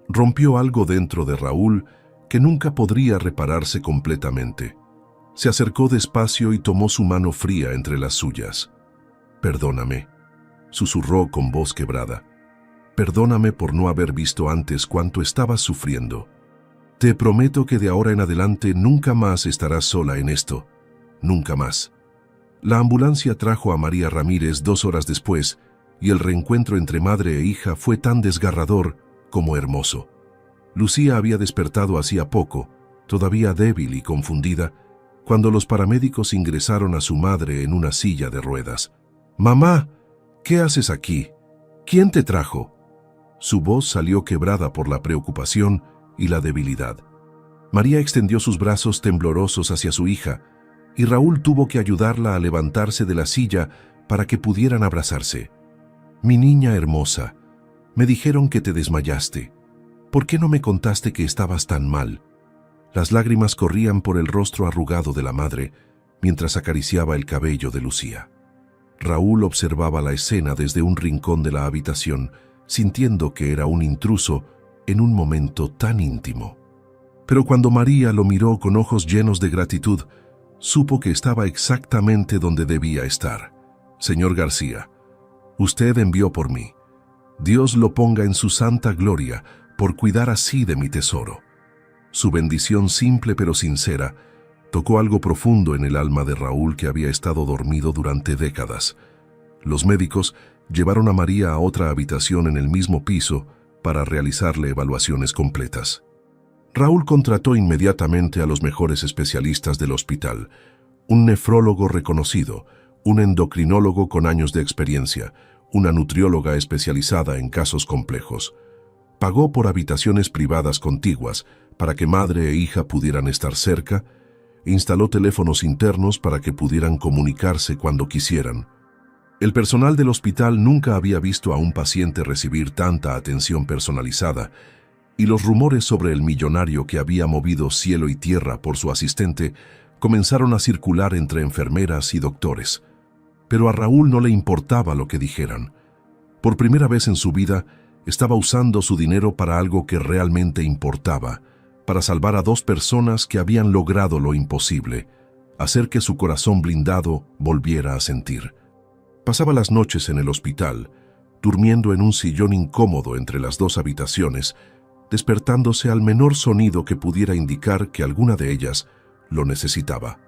rompió algo dentro de Raúl que nunca podría repararse completamente. Se acercó despacio y tomó su mano fría entre las suyas. «Perdóname», susurró con voz quebrada. «Perdóname por no haber visto antes cuánto estabas sufriendo. Te prometo que de ahora en adelante nunca más estarás sola en esto. Nunca más». La ambulancia trajo a María Ramírez 2 horas después, y el reencuentro entre madre e hija fue tan desgarrador como hermoso. Lucía había despertado hacía poco, todavía débil y confundida, cuando los paramédicos ingresaron a su madre en una silla de ruedas. «Mamá, ¿qué haces aquí? ¿Quién te trajo?». Su voz salió quebrada por la preocupación y la debilidad. María extendió sus brazos temblorosos hacia su hija, y Raúl tuvo que ayudarla a levantarse de la silla para que pudieran abrazarse. «Mi niña hermosa, me dijeron que te desmayaste. ¿Por qué no me contaste que estabas tan mal?». Las lágrimas corrían por el rostro arrugado de la madre mientras acariciaba el cabello de Lucía. Raúl observaba la escena desde un rincón de la habitación, sintiendo que era un intruso en un momento tan íntimo. Pero cuando María lo miró con ojos llenos de gratitud, supo que estaba exactamente donde debía estar. «Señor García, usted envió por mí. Dios lo ponga en su santa gloria por cuidar así de mi tesoro». Su bendición simple pero sincera tocó algo profundo en el alma de Raúl, que había estado dormido durante décadas. Los médicos llevaron a María a otra habitación en el mismo piso para realizarle evaluaciones completas. Raúl contrató inmediatamente a los mejores especialistas del hospital, un nefrólogo reconocido, un endocrinólogo con años de experiencia, una nutrióloga especializada en casos complejos. Pagó por habitaciones privadas contiguas para que madre e hija pudieran estar cerca, instaló teléfonos internos para que pudieran comunicarse cuando quisieran. El personal del hospital nunca había visto a un paciente recibir tanta atención personalizada, y los rumores sobre el millonario que había movido cielo y tierra por su asistente comenzaron a circular entre enfermeras y doctores. Pero a Raúl no le importaba lo que dijeran. Por primera vez en su vida, estaba usando su dinero para algo que realmente importaba, para salvar a 2 personas que habían logrado lo imposible, hacer que su corazón blindado volviera a sentir. Pasaba las noches en el hospital, durmiendo en un sillón incómodo entre las dos habitaciones, despertándose al menor sonido que pudiera indicar que alguna de ellas lo necesitaba.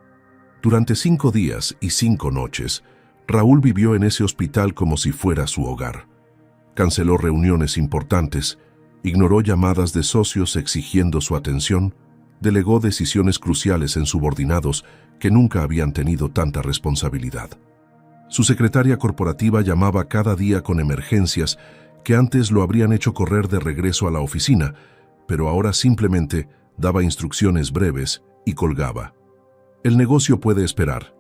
Durante 5 días y 5 noches, Raúl vivió en ese hospital como si fuera su hogar. Canceló reuniones importantes, ignoró llamadas de socios exigiendo su atención, delegó decisiones cruciales en subordinados que nunca habían tenido tanta responsabilidad. Su secretaria corporativa llamaba cada día con emergencias que antes lo habrían hecho correr de regreso a la oficina, pero ahora simplemente daba instrucciones breves y colgaba. El negocio puede esperar.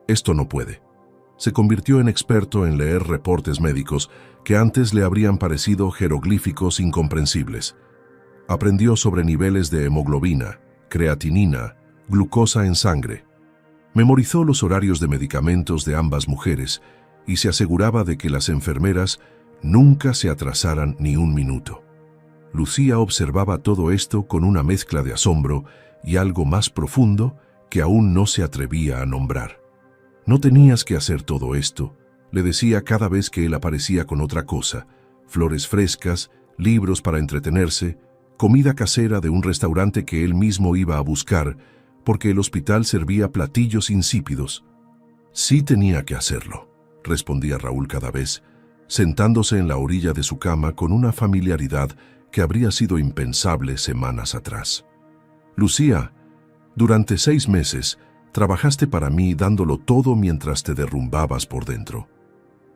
Esto no puede. Se convirtió en experto en leer reportes médicos que antes le habrían parecido jeroglíficos incomprensibles. Aprendió sobre niveles de hemoglobina, creatinina, glucosa en sangre. Memorizó los horarios de medicamentos de ambas mujeres y se aseguraba de que las enfermeras nunca se atrasaran ni un minuto. Lucía observaba todo esto con una mezcla de asombro y algo más profundo que aún no se atrevía a nombrar. «No tenías que hacer todo esto», le decía cada vez que él aparecía con otra cosa: flores frescas, libros para entretenerse, comida casera de un restaurante que él mismo iba a buscar, porque el hospital servía platillos insípidos. «Sí tenía que hacerlo», respondía Raúl cada vez, sentándose en la orilla de su cama con una familiaridad que habría sido impensable semanas atrás. «Lucía, durante 6 meses trabajaste para mí dándolo todo mientras te derrumbabas por dentro.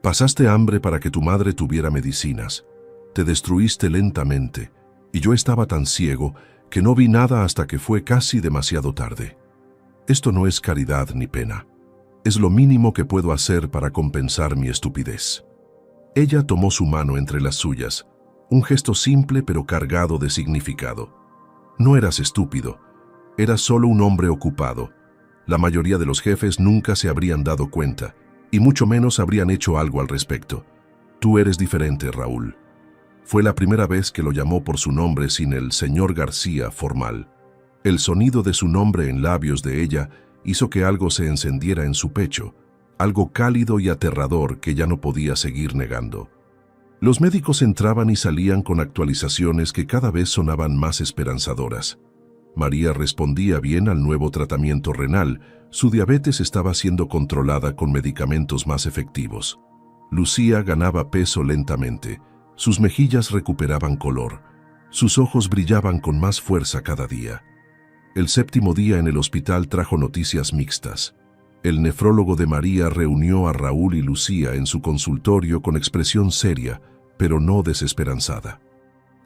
Pasaste hambre para que tu madre tuviera medicinas. Te destruiste lentamente, y yo estaba tan ciego que no vi nada hasta que fue casi demasiado tarde. Esto no es caridad ni pena. Es lo mínimo que puedo hacer para compensar mi estupidez». Ella tomó su mano entre las suyas, un gesto simple pero cargado de significado. «No eras estúpido, eras solo un hombre ocupado. La mayoría de los jefes nunca se habrían dado cuenta, y mucho menos habrían hecho algo al respecto. Tú eres diferente, Raúl». Fue la primera vez que lo llamó por su nombre sin el señor García formal. El sonido de su nombre en labios de ella hizo que algo se encendiera en su pecho, algo cálido y aterrador que ya no podía seguir negando. Los médicos entraban y salían con actualizaciones que cada vez sonaban más esperanzadoras. María respondía bien al nuevo tratamiento renal, su diabetes estaba siendo controlada con medicamentos más efectivos. Lucía ganaba peso lentamente, sus mejillas recuperaban color, sus ojos brillaban con más fuerza cada día. El 7º día en el hospital trajo noticias mixtas. El nefrólogo de María reunió a Raúl y Lucía en su consultorio con expresión seria, pero no desesperanzada.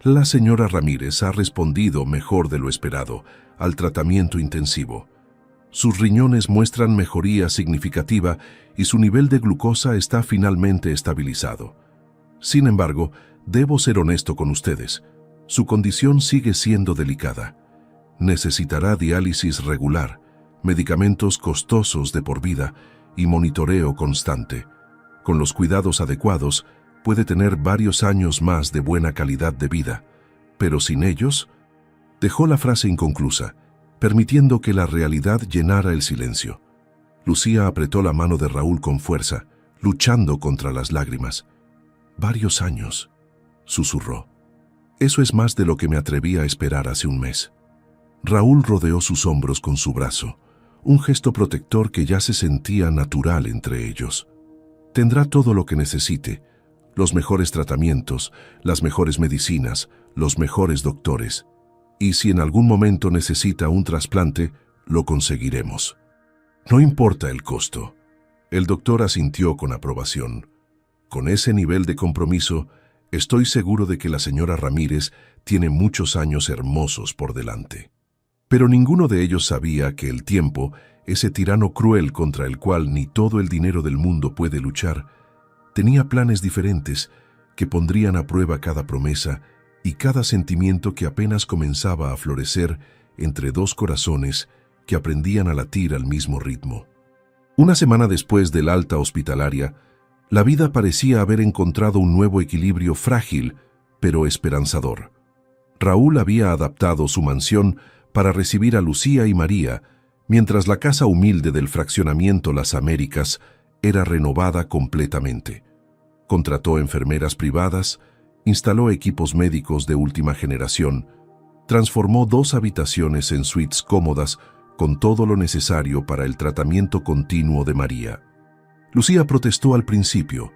«La señora Ramírez ha respondido mejor de lo esperado al tratamiento intensivo. Sus riñones muestran mejoría significativa y su nivel de glucosa está finalmente estabilizado. Sin embargo, debo ser honesto con ustedes. Su condición sigue siendo delicada. Necesitará diálisis regular, medicamentos costosos de por vida y monitoreo constante. Con los cuidados adecuados, puede tener varios años más de buena calidad de vida, pero sin ellos…» Dejó la frase inconclusa, permitiendo que la realidad llenara el silencio. Lucía apretó la mano de Raúl con fuerza, luchando contra las lágrimas. «Varios años», susurró. «Eso es más de lo que me atreví a esperar hace un mes». Raúl rodeó sus hombros con su brazo, un gesto protector que ya se sentía natural entre ellos. «Tendrá todo lo que necesite, los mejores tratamientos, las mejores medicinas, los mejores doctores. Y si en algún momento necesita un trasplante, lo conseguiremos. No importa el costo». El doctor asintió con aprobación. «Con ese nivel de compromiso, estoy seguro de que la señora Ramírez tiene muchos años hermosos por delante». Pero ninguno de ellos sabía que el tiempo, ese tirano cruel contra el cual ni todo el dinero del mundo puede luchar, tenía planes diferentes que pondrían a prueba cada promesa y cada sentimiento que apenas comenzaba a florecer entre dos corazones que aprendían a latir al mismo ritmo. Una semana después del alta hospitalaria, la vida parecía haber encontrado un nuevo equilibrio frágil, pero esperanzador. Raúl había adaptado su mansión para recibir a Lucía y María, mientras la casa humilde del fraccionamiento Las Américas era renovada completamente. Contrató enfermeras privadas, instaló equipos médicos de última generación, transformó 2 habitaciones en suites cómodas con todo lo necesario para el tratamiento continuo de María. Lucía protestó al principio,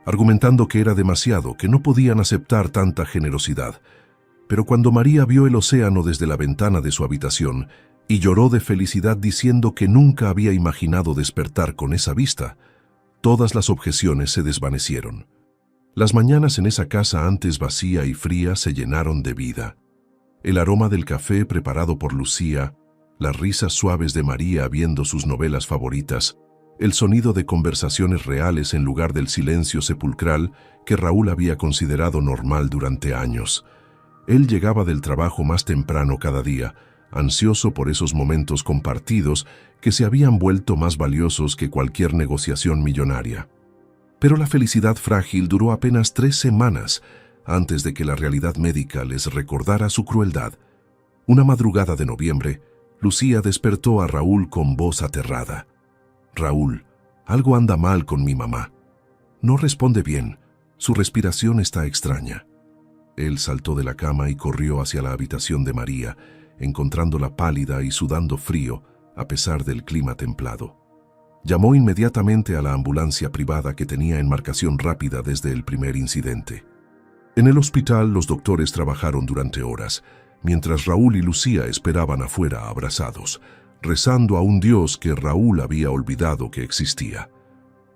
argumentando que era demasiado, que no podían aceptar tanta generosidad. Pero cuando María vio el océano desde la ventana de su habitación y lloró de felicidad diciendo que nunca había imaginado despertar con esa vista, todas las objeciones se desvanecieron. Las mañanas en esa casa antes vacía y fría se llenaron de vida. El aroma del café preparado por Lucía, las risas suaves de María viendo sus novelas favoritas, el sonido de conversaciones reales en lugar del silencio sepulcral que Raúl había considerado normal durante años. Él llegaba del trabajo más temprano cada día, ansioso por esos momentos compartidos que se habían vuelto más valiosos que cualquier negociación millonaria. Pero la felicidad frágil duró apenas 3 semanas antes de que la realidad médica les recordara su crueldad. Una madrugada de noviembre, Lucía despertó a Raúl con voz aterrada. «Raúl, algo anda mal con mi mamá. No responde bien, su respiración está extraña». Él saltó de la cama y corrió hacia la habitación de María, encontrándola pálida y sudando frío a pesar del clima templado. Llamó inmediatamente a la ambulancia privada que tenía enmarcación rápida desde el primer incidente. En el hospital los doctores trabajaron durante horas, mientras Raúl y Lucía esperaban afuera abrazados, rezando a un Dios que Raúl había olvidado que existía.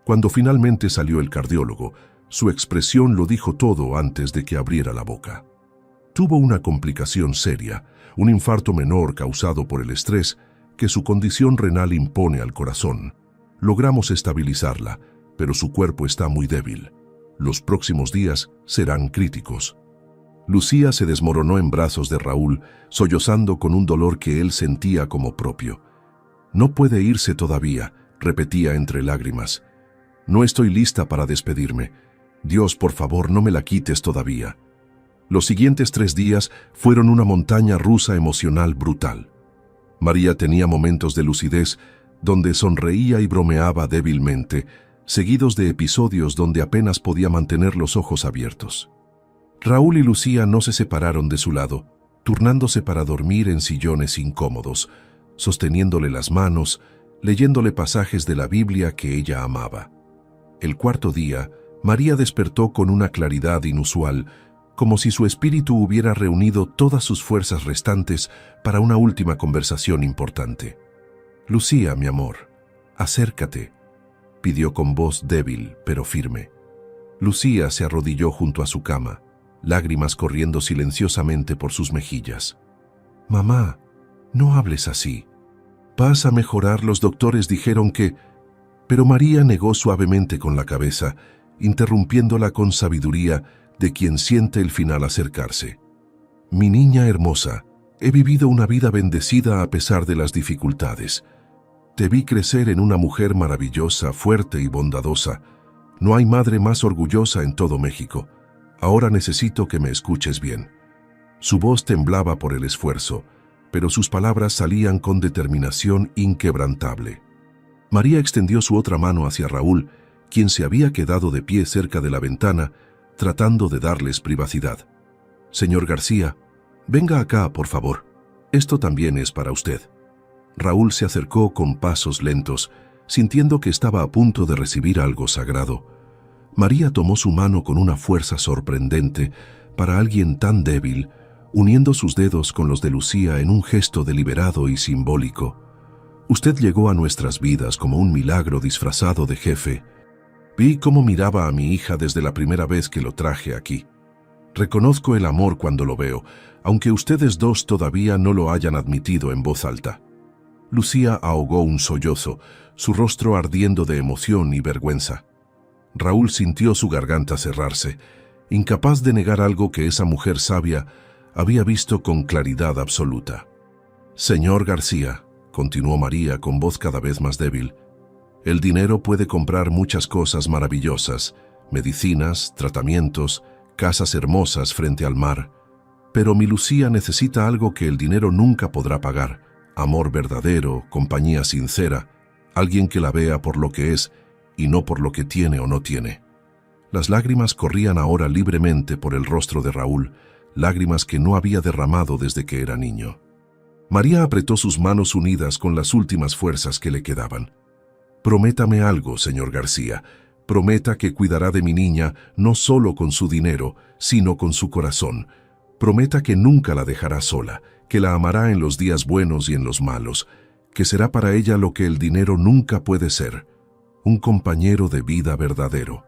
Cuando finalmente salió el cardiólogo, su expresión lo dijo todo antes de que abriera la boca. Tuvo una complicación seria, un infarto menor causado por el estrés que su condición renal impone al corazón. Logramos estabilizarla, pero su cuerpo está muy débil. Los próximos días serán críticos. Lucía se desmoronó en brazos de Raúl, sollozando con un dolor que él sentía como propio. «No puede irse todavía», repetía entre lágrimas. «No estoy lista para despedirme. Dios, por favor, no me la quites todavía». Los siguientes 3 días fueron una montaña rusa emocional brutal. María tenía momentos de lucidez donde sonreía y bromeaba débilmente, seguidos de episodios donde apenas podía mantener los ojos abiertos. Raúl y Lucía no se separaron de su lado, turnándose para dormir en sillones incómodos, sosteniéndole las manos, leyéndole pasajes de la Biblia que ella amaba. El 4.º día, María despertó con una claridad inusual, como si su espíritu hubiera reunido todas sus fuerzas restantes para una última conversación importante. «Lucía, mi amor, acércate», pidió con voz débil pero firme. Lucía se arrodilló junto a su cama, lágrimas corriendo silenciosamente por sus mejillas. «Mamá, no hables así. Vas a mejorar, los doctores dijeron que...» Pero María negó suavemente con la cabeza, interrumpiéndola con sabiduría de quien siente el final acercarse. «Mi niña hermosa, he vivido una vida bendecida a pesar de las dificultades. Te vi crecer en una mujer maravillosa, fuerte y bondadosa. No hay madre más orgullosa en todo México. Ahora necesito que me escuches bien». Su voz temblaba por el esfuerzo, pero sus palabras salían con determinación inquebrantable. María extendió su otra mano hacia Raúl, quien se había quedado de pie cerca de la ventana, tratando de darles privacidad. «Señor García, venga acá, por favor. Esto también es para usted». Raúl se acercó con pasos lentos, sintiendo que estaba a punto de recibir algo sagrado. María tomó su mano con una fuerza sorprendente para alguien tan débil, uniendo sus dedos con los de Lucía en un gesto deliberado y simbólico. «Usted llegó a nuestras vidas como un milagro disfrazado de jefe. Vi cómo miraba a mi hija desde la primera vez que lo traje aquí. Reconozco el amor cuando lo veo, aunque ustedes dos todavía no lo hayan admitido en voz alta». Lucía ahogó un sollozo, su rostro ardiendo de emoción y vergüenza. Raúl sintió su garganta cerrarse, incapaz de negar algo que esa mujer sabia había visto con claridad absoluta. «Señor García», continuó María con voz cada vez más débil, «el dinero puede comprar muchas cosas maravillosas, medicinas, tratamientos, casas hermosas frente al mar, pero mi Lucía necesita algo que el dinero nunca podrá pagar: amor verdadero, compañía sincera, alguien que la vea por lo que es y no por lo que tiene o no tiene. Las lágrimas corrían ahora libremente por el rostro de Raúl, lágrimas que no había derramado desde que era niño. María apretó sus manos unidas con las últimas fuerzas que le quedaban. «Prométame algo, señor García. Prometa que cuidará de mi niña no solo con su dinero, sino con su corazón. Prometa que nunca la dejará sola, que la amará en los días buenos y en los malos, que será para ella lo que el dinero nunca puede ser, un compañero de vida verdadero».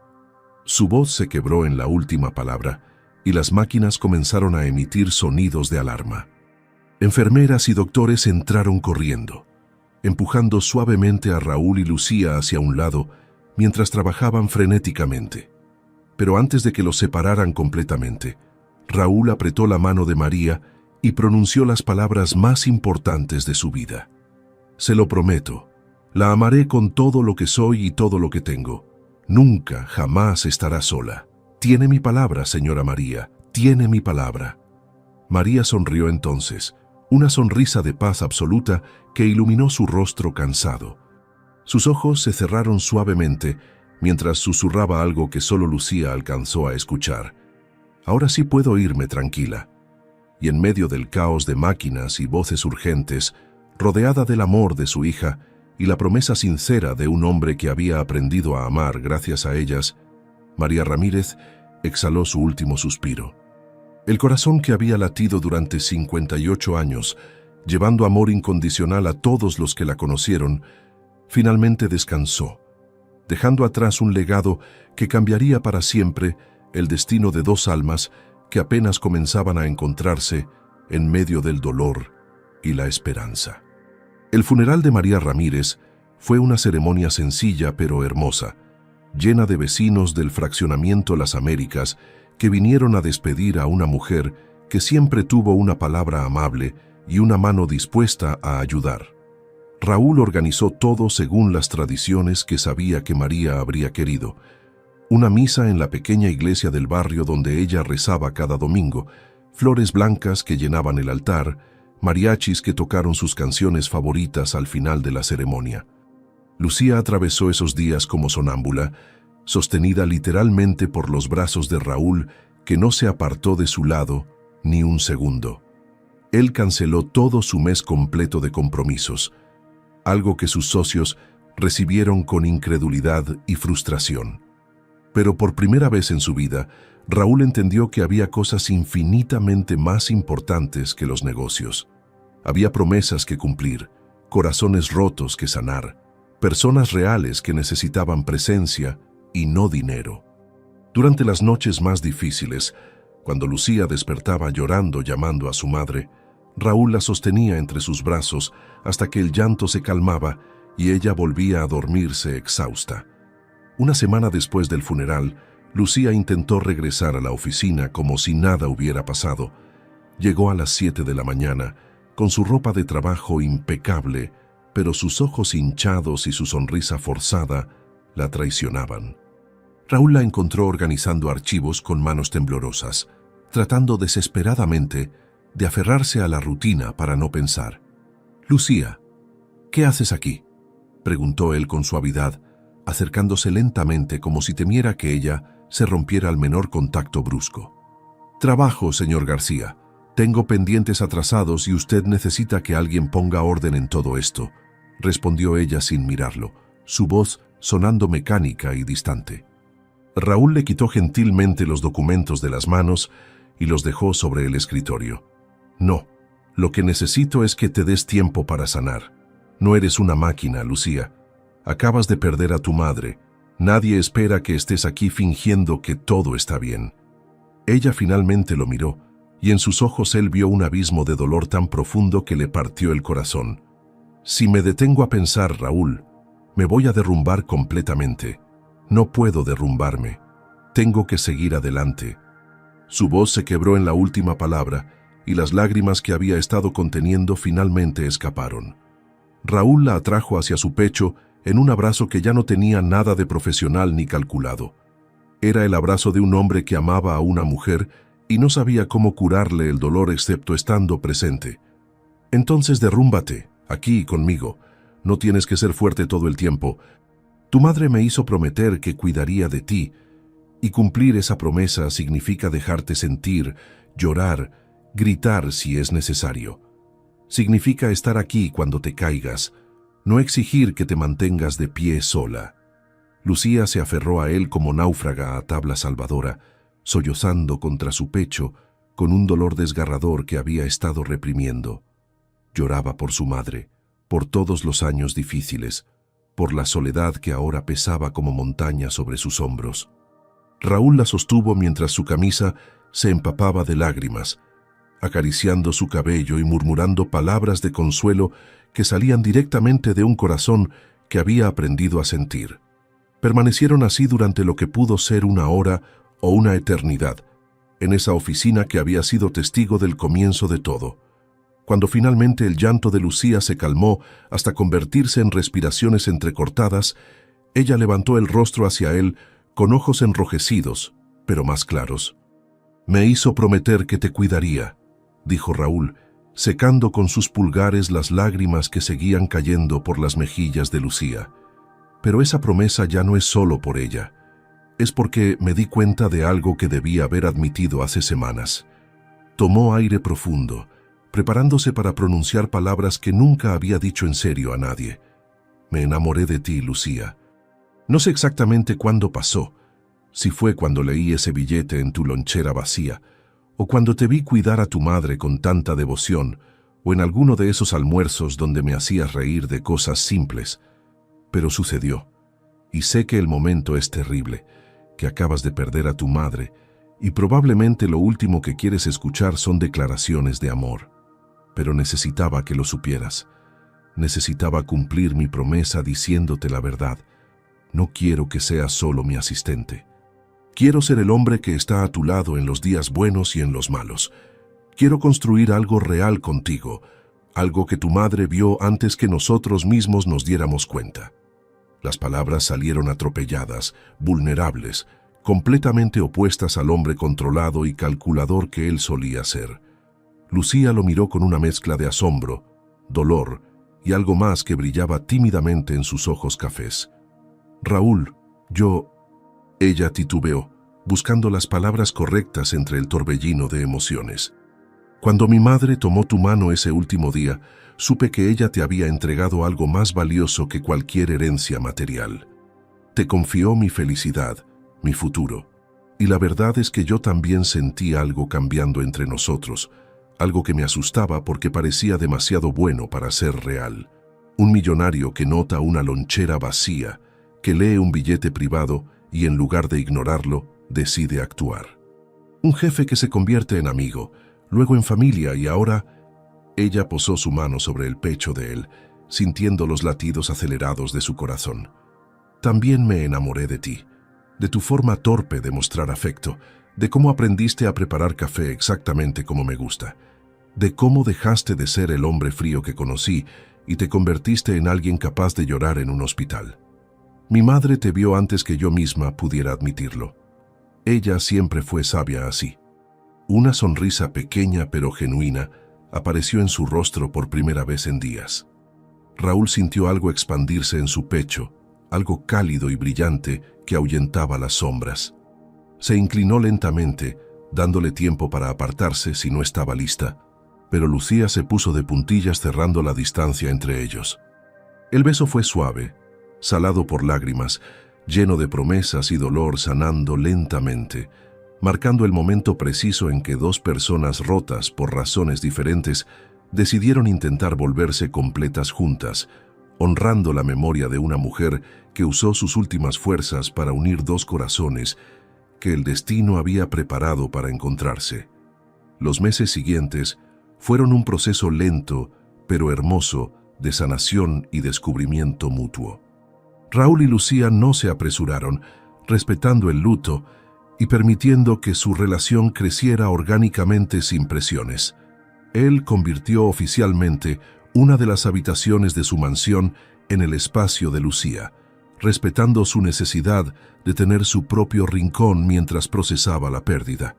Su voz se quebró en la última palabra y las máquinas comenzaron a emitir sonidos de alarma. Enfermeras y doctores entraron corriendo, empujando suavemente a Raúl y Lucía hacia un lado mientras trabajaban frenéticamente. Pero antes de que los separaran completamente, Raúl apretó la mano de María y pronunció las palabras más importantes de su vida. «Se lo prometo, la amaré con todo lo que soy y todo lo que tengo. Nunca, jamás estará sola. Tiene mi palabra, señora María, tiene mi palabra». María sonrió entonces, una sonrisa de paz absoluta que iluminó su rostro cansado. Sus ojos se cerraron suavemente mientras susurraba algo que solo Lucía alcanzó a escuchar. «Ahora sí puedo irme tranquila». Y en medio del caos de máquinas y voces urgentes, rodeada del amor de su hija y la promesa sincera de un hombre que había aprendido a amar gracias a ellas, María Ramírez exhaló su último suspiro. El corazón que había latido durante 58 años, llevando amor incondicional a todos los que la conocieron, finalmente descansó, dejando atrás un legado que cambiaría para siempre el destino de dos almas que apenas comenzaban a encontrarse en medio del dolor y la esperanza. El funeral de María Ramírez fue una ceremonia sencilla pero hermosa, llena de vecinos del fraccionamiento Las Américas que vinieron a despedir a una mujer que siempre tuvo una palabra amable y una mano dispuesta a ayudar. Raúl organizó todo según las tradiciones que sabía que María habría querido. Una misa en la pequeña iglesia del barrio donde ella rezaba cada domingo, flores blancas que llenaban el altar, mariachis que tocaron sus canciones favoritas al final de la ceremonia. Lucía atravesó esos días como sonámbula, sostenida literalmente por los brazos de Raúl, que no se apartó de su lado ni un segundo. Él canceló todo su mes completo de compromisos, algo que sus socios recibieron con incredulidad y frustración. Pero por primera vez en su vida, Raúl entendió que había cosas infinitamente más importantes que los negocios. Había promesas que cumplir, corazones rotos que sanar, personas reales que necesitaban presencia y no dinero. Durante las noches más difíciles, cuando Lucía despertaba llorando llamando a su madre, Raúl la sostenía entre sus brazos hasta que el llanto se calmaba y ella volvía a dormirse exhausta. Una semana después del funeral, Lucía intentó regresar a la oficina como si nada hubiera pasado. Llegó a las 7 de la mañana, con su ropa de trabajo impecable, pero sus ojos hinchados y su sonrisa forzada la traicionaban. Raúl la encontró organizando archivos con manos temblorosas, tratando desesperadamente de aferrarse a la rutina para no pensar. «Lucía, ¿qué haces aquí?», preguntó él con suavidad, acercándose lentamente como si temiera que ella se rompiera al menor contacto brusco. «Trabajo, señor García. Tengo pendientes atrasados y usted necesita que alguien ponga orden en todo esto», respondió ella sin mirarlo, su voz sonando mecánica y distante. Raúl le quitó gentilmente los documentos de las manos y los dejó sobre el escritorio. «No, lo que necesito es que te des tiempo para sanar. No eres una máquina, Lucía. Acabas de perder a tu madre. Nadie espera que estés aquí fingiendo que todo está bien». Ella finalmente lo miró, y en sus ojos él vio un abismo de dolor tan profundo que le partió el corazón. «Si me detengo a pensar, Raúl, me voy a derrumbar completamente. No puedo derrumbarme. Tengo que seguir adelante». Su voz se quebró en la última palabra, y las lágrimas que había estado conteniendo finalmente escaparon. Raúl la atrajo hacia su pecho en un abrazo que ya no tenía nada de profesional ni calculado. Era el abrazo de un hombre que amaba a una mujer y no sabía cómo curarle el dolor excepto estando presente. «Entonces derrúmbate», Aquí, conmigo. No tienes que ser fuerte todo el tiempo. Tu madre me hizo prometer que cuidaría de ti, y cumplir esa promesa significa dejarte sentir, llorar, gritar si es necesario. Significa estar aquí cuando te caigas, no exigir que te mantengas de pie sola. Lucía se aferró a él como náufraga a tabla salvadora, sollozando contra su pecho, con un dolor desgarrador que había estado reprimiendo. Lloraba por su madre, por todos los años difíciles, por la soledad que ahora pesaba como montaña sobre sus hombros. Raúl la sostuvo mientras su camisa se empapaba de lágrimas, acariciando su cabello y murmurando palabras de consuelo que salían directamente de un corazón que había aprendido a sentir. Permanecieron así durante lo que pudo ser una hora o una eternidad, en esa oficina que había sido testigo del comienzo de todo. Cuando finalmente el llanto de Lucía se calmó hasta convertirse en respiraciones entrecortadas, ella levantó el rostro hacia él con ojos enrojecidos, pero más claros. «Me hizo prometer que te cuidaría», dijo Raúl, secando con sus pulgares las lágrimas que seguían cayendo por las mejillas de Lucía. «Pero esa promesa ya no es solo por ella. Es porque me di cuenta de algo que debía haber admitido hace semanas». Tomó aire profundo, preparándose para pronunciar palabras que nunca había dicho en serio a nadie. «Me enamoré de ti, Lucía. No sé exactamente cuándo pasó, si fue cuando leí ese billete en tu lonchera vacía, o cuando te vi cuidar a tu madre con tanta devoción, o en alguno de esos almuerzos donde me hacías reír de cosas simples. Pero sucedió, y sé que el momento es terrible, que acabas de perder a tu madre, y probablemente lo último que quieres escuchar son declaraciones de amor. Pero necesitaba que lo supieras. Necesitaba cumplir mi promesa diciéndote la verdad. No quiero que seas solo mi asistente. Quiero ser el hombre que está a tu lado en los días buenos y en los malos. Quiero construir algo real contigo, algo que tu madre vio antes que nosotros mismos nos diéramos cuenta». Las palabras salieron atropelladas, vulnerables, completamente opuestas al hombre controlado y calculador que él solía ser. Lucía lo miró con una mezcla de asombro, dolor y algo más que brillaba tímidamente en sus ojos cafés. «Raúl, yo...» Ella titubeó, buscando las palabras correctas entre el torbellino de emociones. «Cuando mi madre tomó tu mano ese último día, supe que ella te había entregado algo más valioso que cualquier herencia material. Te confió mi felicidad, mi futuro. Y la verdad es que yo también sentí algo cambiando entre nosotros, algo que me asustaba porque parecía demasiado bueno para ser real. Un millonario que nota una lonchera vacía, que lee un billete privado y en lugar de ignorarlo, decide actuar. Un jefe que se convierte en amigo, luego en familia y ahora...» Ella posó su mano sobre el pecho de él, sintiendo los latidos acelerados de su corazón. «También me enamoré de ti, de tu forma torpe de mostrar afecto, de cómo aprendiste a preparar café exactamente como me gusta, de cómo dejaste de ser el hombre frío que conocí y te convertiste en alguien capaz de llorar en un hospital. Mi madre te vio antes que yo misma pudiera admitirlo. Ella siempre fue sabia así». Una sonrisa pequeña pero genuina apareció en su rostro por primera vez en días. Raúl sintió algo expandirse en su pecho, algo cálido y brillante que ahuyentaba las sombras. Se inclinó lentamente, dándole tiempo para apartarse si no estaba lista, pero Lucía se puso de puntillas cerrando la distancia entre ellos. El beso fue suave, salado por lágrimas, lleno de promesas y dolor sanando lentamente, marcando el momento preciso en que dos personas rotas por razones diferentes decidieron intentar volverse completas juntas, honrando la memoria de una mujer que usó sus últimas fuerzas para unir dos corazones que el destino había preparado para encontrarse. Los meses siguientes fueron un proceso lento, pero hermoso, de sanación y descubrimiento mutuo. Raúl y Lucía no se apresuraron, respetando el luto y permitiendo que su relación creciera orgánicamente sin presiones. Él convirtió oficialmente una de las habitaciones de su mansión en el espacio de Lucía, respetando su necesidad de tener su propio rincón mientras procesaba la pérdida.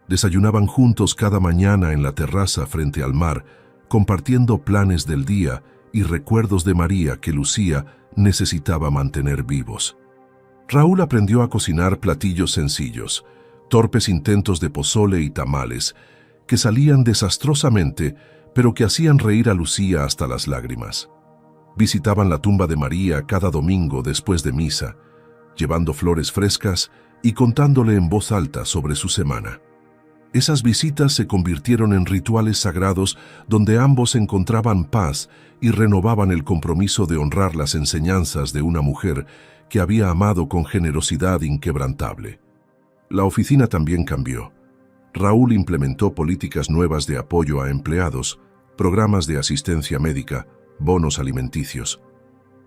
Desayunaban juntos cada mañana en la terraza frente al mar, compartiendo planes del día y recuerdos de María que Lucía necesitaba mantener vivos. Raúl aprendió a cocinar platillos sencillos, torpes intentos de pozole y tamales, que salían desastrosamente, pero que hacían reír a Lucía hasta las lágrimas. Visitaban la tumba de María cada domingo después de misa, llevando flores frescas y contándole en voz alta sobre su semana. Esas visitas se convirtieron en rituales sagrados donde ambos encontraban paz y renovaban el compromiso de honrar las enseñanzas de una mujer que había amado con generosidad inquebrantable. La oficina también cambió. Raúl implementó políticas nuevas de apoyo a empleados, programas de asistencia médica, bonos alimenticios.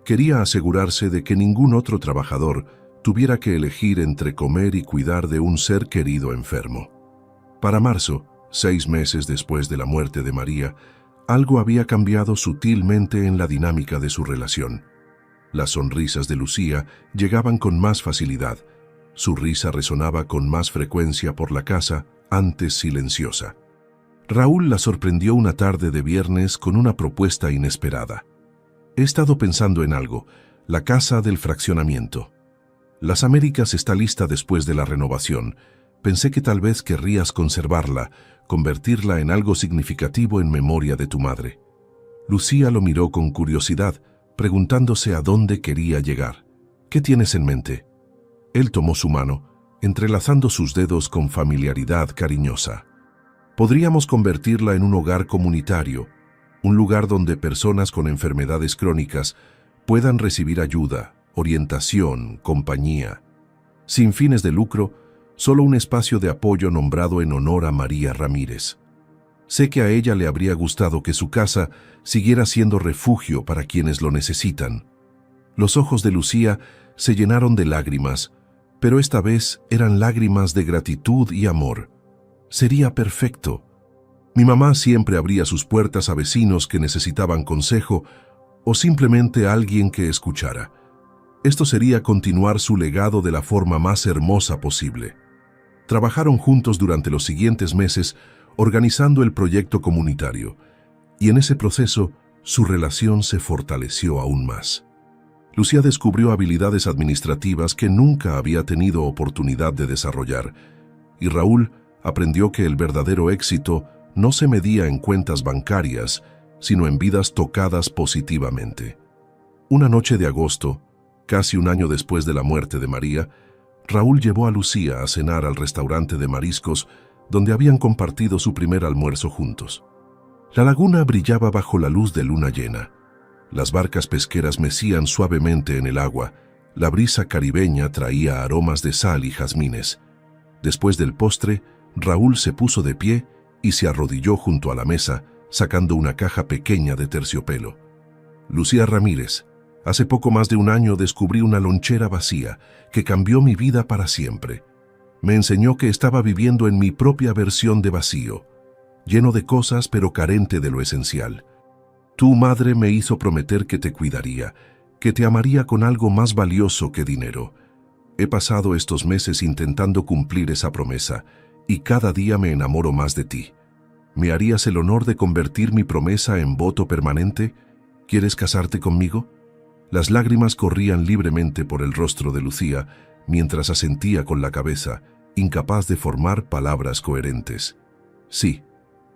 Quería asegurarse de que ningún otro trabajador tuviera que elegir entre comer y cuidar de un ser querido enfermo. Para marzo, 6 meses después de la muerte de María, algo había cambiado sutilmente en la dinámica de su relación. Las sonrisas de Lucía llegaban con más facilidad. Su risa resonaba con más frecuencia por la casa, antes silenciosa. Raúl la sorprendió una tarde de viernes con una propuesta inesperada. He estado pensando en algo, la casa del fraccionamiento. Las Américas está lista después de la renovación. Pensé que tal vez querrías conservarla, convertirla en algo significativo en memoria de tu madre. Lucía lo miró con curiosidad, preguntándose a dónde quería llegar. ¿Qué tienes en mente? Él tomó su mano, entrelazando sus dedos con familiaridad cariñosa. Podríamos convertirla en un hogar comunitario, un lugar donde personas con enfermedades crónicas puedan recibir ayuda, orientación, compañía. Sin fines de lucro, solo un espacio de apoyo nombrado en honor a María Ramírez. Sé que a ella le habría gustado que su casa siguiera siendo refugio para quienes lo necesitan. Los ojos de Lucía se llenaron de lágrimas, pero esta vez eran lágrimas de gratitud y amor. Sería perfecto. Mi mamá siempre abría sus puertas a vecinos que necesitaban consejo o simplemente a alguien que escuchara. Esto sería continuar su legado de la forma más hermosa posible. Trabajaron juntos durante los siguientes meses organizando el proyecto comunitario, y en ese proceso su relación se fortaleció aún más. Lucía descubrió habilidades administrativas que nunca había tenido oportunidad de desarrollar, y Raúl aprendió que el verdadero éxito no se medía en cuentas bancarias, sino en vidas tocadas positivamente. Una noche de agosto, casi un año después de la muerte de María, Raúl llevó a Lucía a cenar al restaurante de mariscos donde habían compartido su primer almuerzo juntos. La laguna brillaba bajo la luz de luna llena. Las barcas pesqueras mecían suavemente en el agua. La brisa caribeña traía aromas de sal y jazmines. Después del postre, Raúl se puso de pie y se arrodilló junto a la mesa, sacando una caja pequeña de terciopelo. Lucía Ramírez, hace poco más de un año descubrí una lonchera vacía que cambió mi vida para siempre. Me enseñó que estaba viviendo en mi propia versión de vacío, lleno de cosas pero carente de lo esencial. Tu madre me hizo prometer que te cuidaría, que te amaría con algo más valioso que dinero. He pasado estos meses intentando cumplir esa promesa y cada día me enamoro más de ti. ¿Me harías el honor de convertir mi promesa en voto permanente? ¿Quieres casarte conmigo? Las lágrimas corrían libremente por el rostro de Lucía mientras asentía con la cabeza, incapaz de formar palabras coherentes. Sí,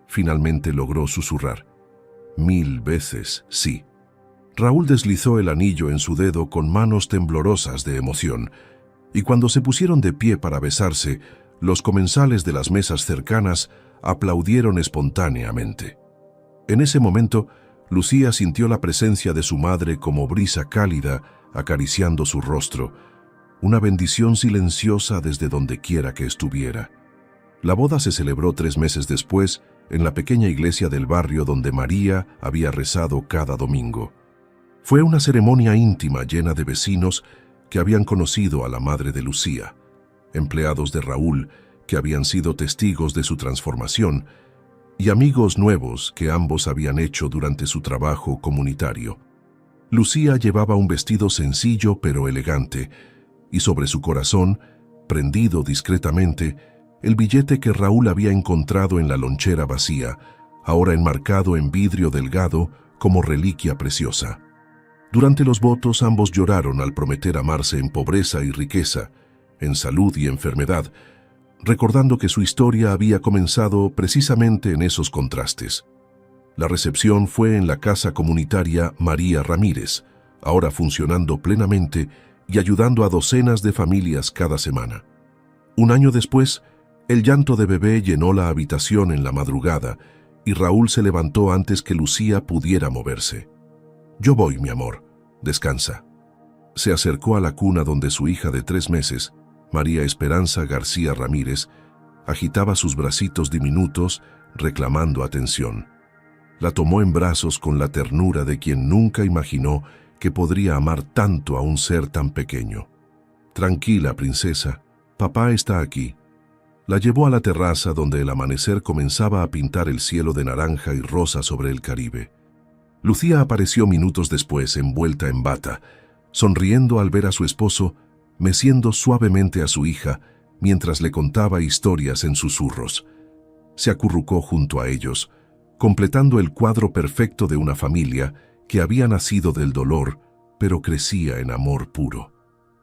finalmente logró susurrar. 1000 veces sí. Raúl deslizó el anillo en su dedo con manos temblorosas de emoción, y cuando se pusieron de pie para besarse, los comensales de las mesas cercanas aplaudieron espontáneamente. En ese momento, Lucía sintió la presencia de su madre como brisa cálida acariciando su rostro, una bendición silenciosa desde donde quiera que estuviera. La boda se celebró 3 meses después en la pequeña iglesia del barrio donde María había rezado cada domingo. Fue una ceremonia íntima llena de vecinos que habían conocido a la madre de Lucía, empleados de Raúl que habían sido testigos de su transformación y amigos nuevos que ambos habían hecho durante su trabajo comunitario. Lucía llevaba un vestido sencillo pero elegante y sobre su corazón, prendido discretamente, el billete que Raúl había encontrado en la lonchera vacía, ahora enmarcado en vidrio delgado como reliquia preciosa. Durante los votos ambos lloraron al prometer amarse en pobreza y riqueza, en salud y enfermedad, recordando que su historia había comenzado precisamente en esos contrastes. La recepción fue en la casa comunitaria María Ramírez, ahora funcionando plenamente y ayudando a docenas de familias cada semana. Un año después, el llanto de bebé llenó la habitación en la madrugada y Raúl se levantó antes que Lucía pudiera moverse. «Yo voy, mi amor. Descansa». Se acercó a la cuna donde su hija de 3 meses, María Esperanza García Ramírez, agitaba sus bracitos diminutos reclamando atención. La tomó en brazos con la ternura de quien nunca imaginó que podría amar tanto a un ser tan pequeño. «Tranquila, princesa, papá está aquí». La llevó a la terraza donde el amanecer comenzaba a pintar el cielo de naranja y rosa sobre el Caribe. Lucía apareció minutos después envuelta en bata, sonriendo al ver a su esposo, meciendo suavemente a su hija mientras le contaba historias en susurros. Se acurrucó junto a ellos, completando el cuadro perfecto de una familia que había nacido del dolor, pero crecía en amor puro.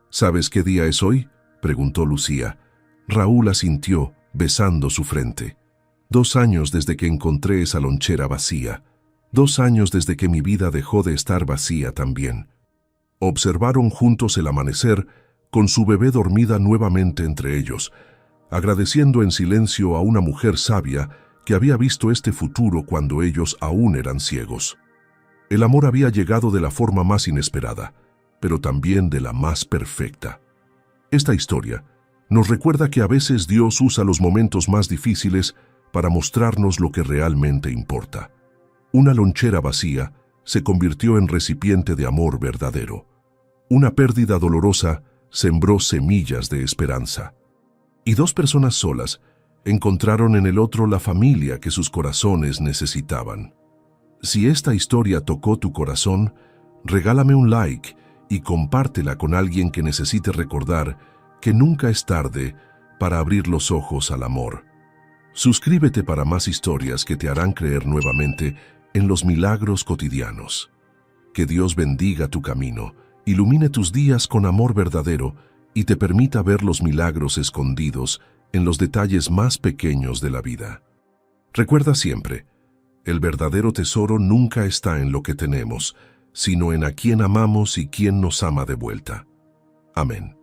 «¿Sabes qué día es hoy?», preguntó Lucía. Raúl asintió, besando su frente. «2 años desde que encontré esa lonchera vacía. 2 años desde que mi vida dejó de estar vacía también». Observaron juntos el amanecer, con su bebé dormida nuevamente entre ellos, agradeciendo en silencio a una mujer sabia que había visto este futuro cuando ellos aún eran ciegos. El amor había llegado de la forma más inesperada, pero también de la más perfecta. Esta historia nos recuerda que a veces Dios usa los momentos más difíciles para mostrarnos lo que realmente importa. Una lonchera vacía se convirtió en recipiente de amor verdadero. Una pérdida dolorosa sembró semillas de esperanza. Y 2 personas solas encontraron en el otro la familia que sus corazones necesitaban. Si esta historia tocó tu corazón, regálame un like y compártela con alguien que necesite recordar que nunca es tarde para abrir los ojos al amor. Suscríbete para más historias que te harán creer nuevamente en los milagros cotidianos. Que Dios bendiga tu camino, ilumine tus días con amor verdadero y te permita ver los milagros escondidos en los detalles más pequeños de la vida. Recuerda siempre, el verdadero tesoro nunca está en lo que tenemos, sino en a quien amamos y quien nos ama de vuelta. Amén.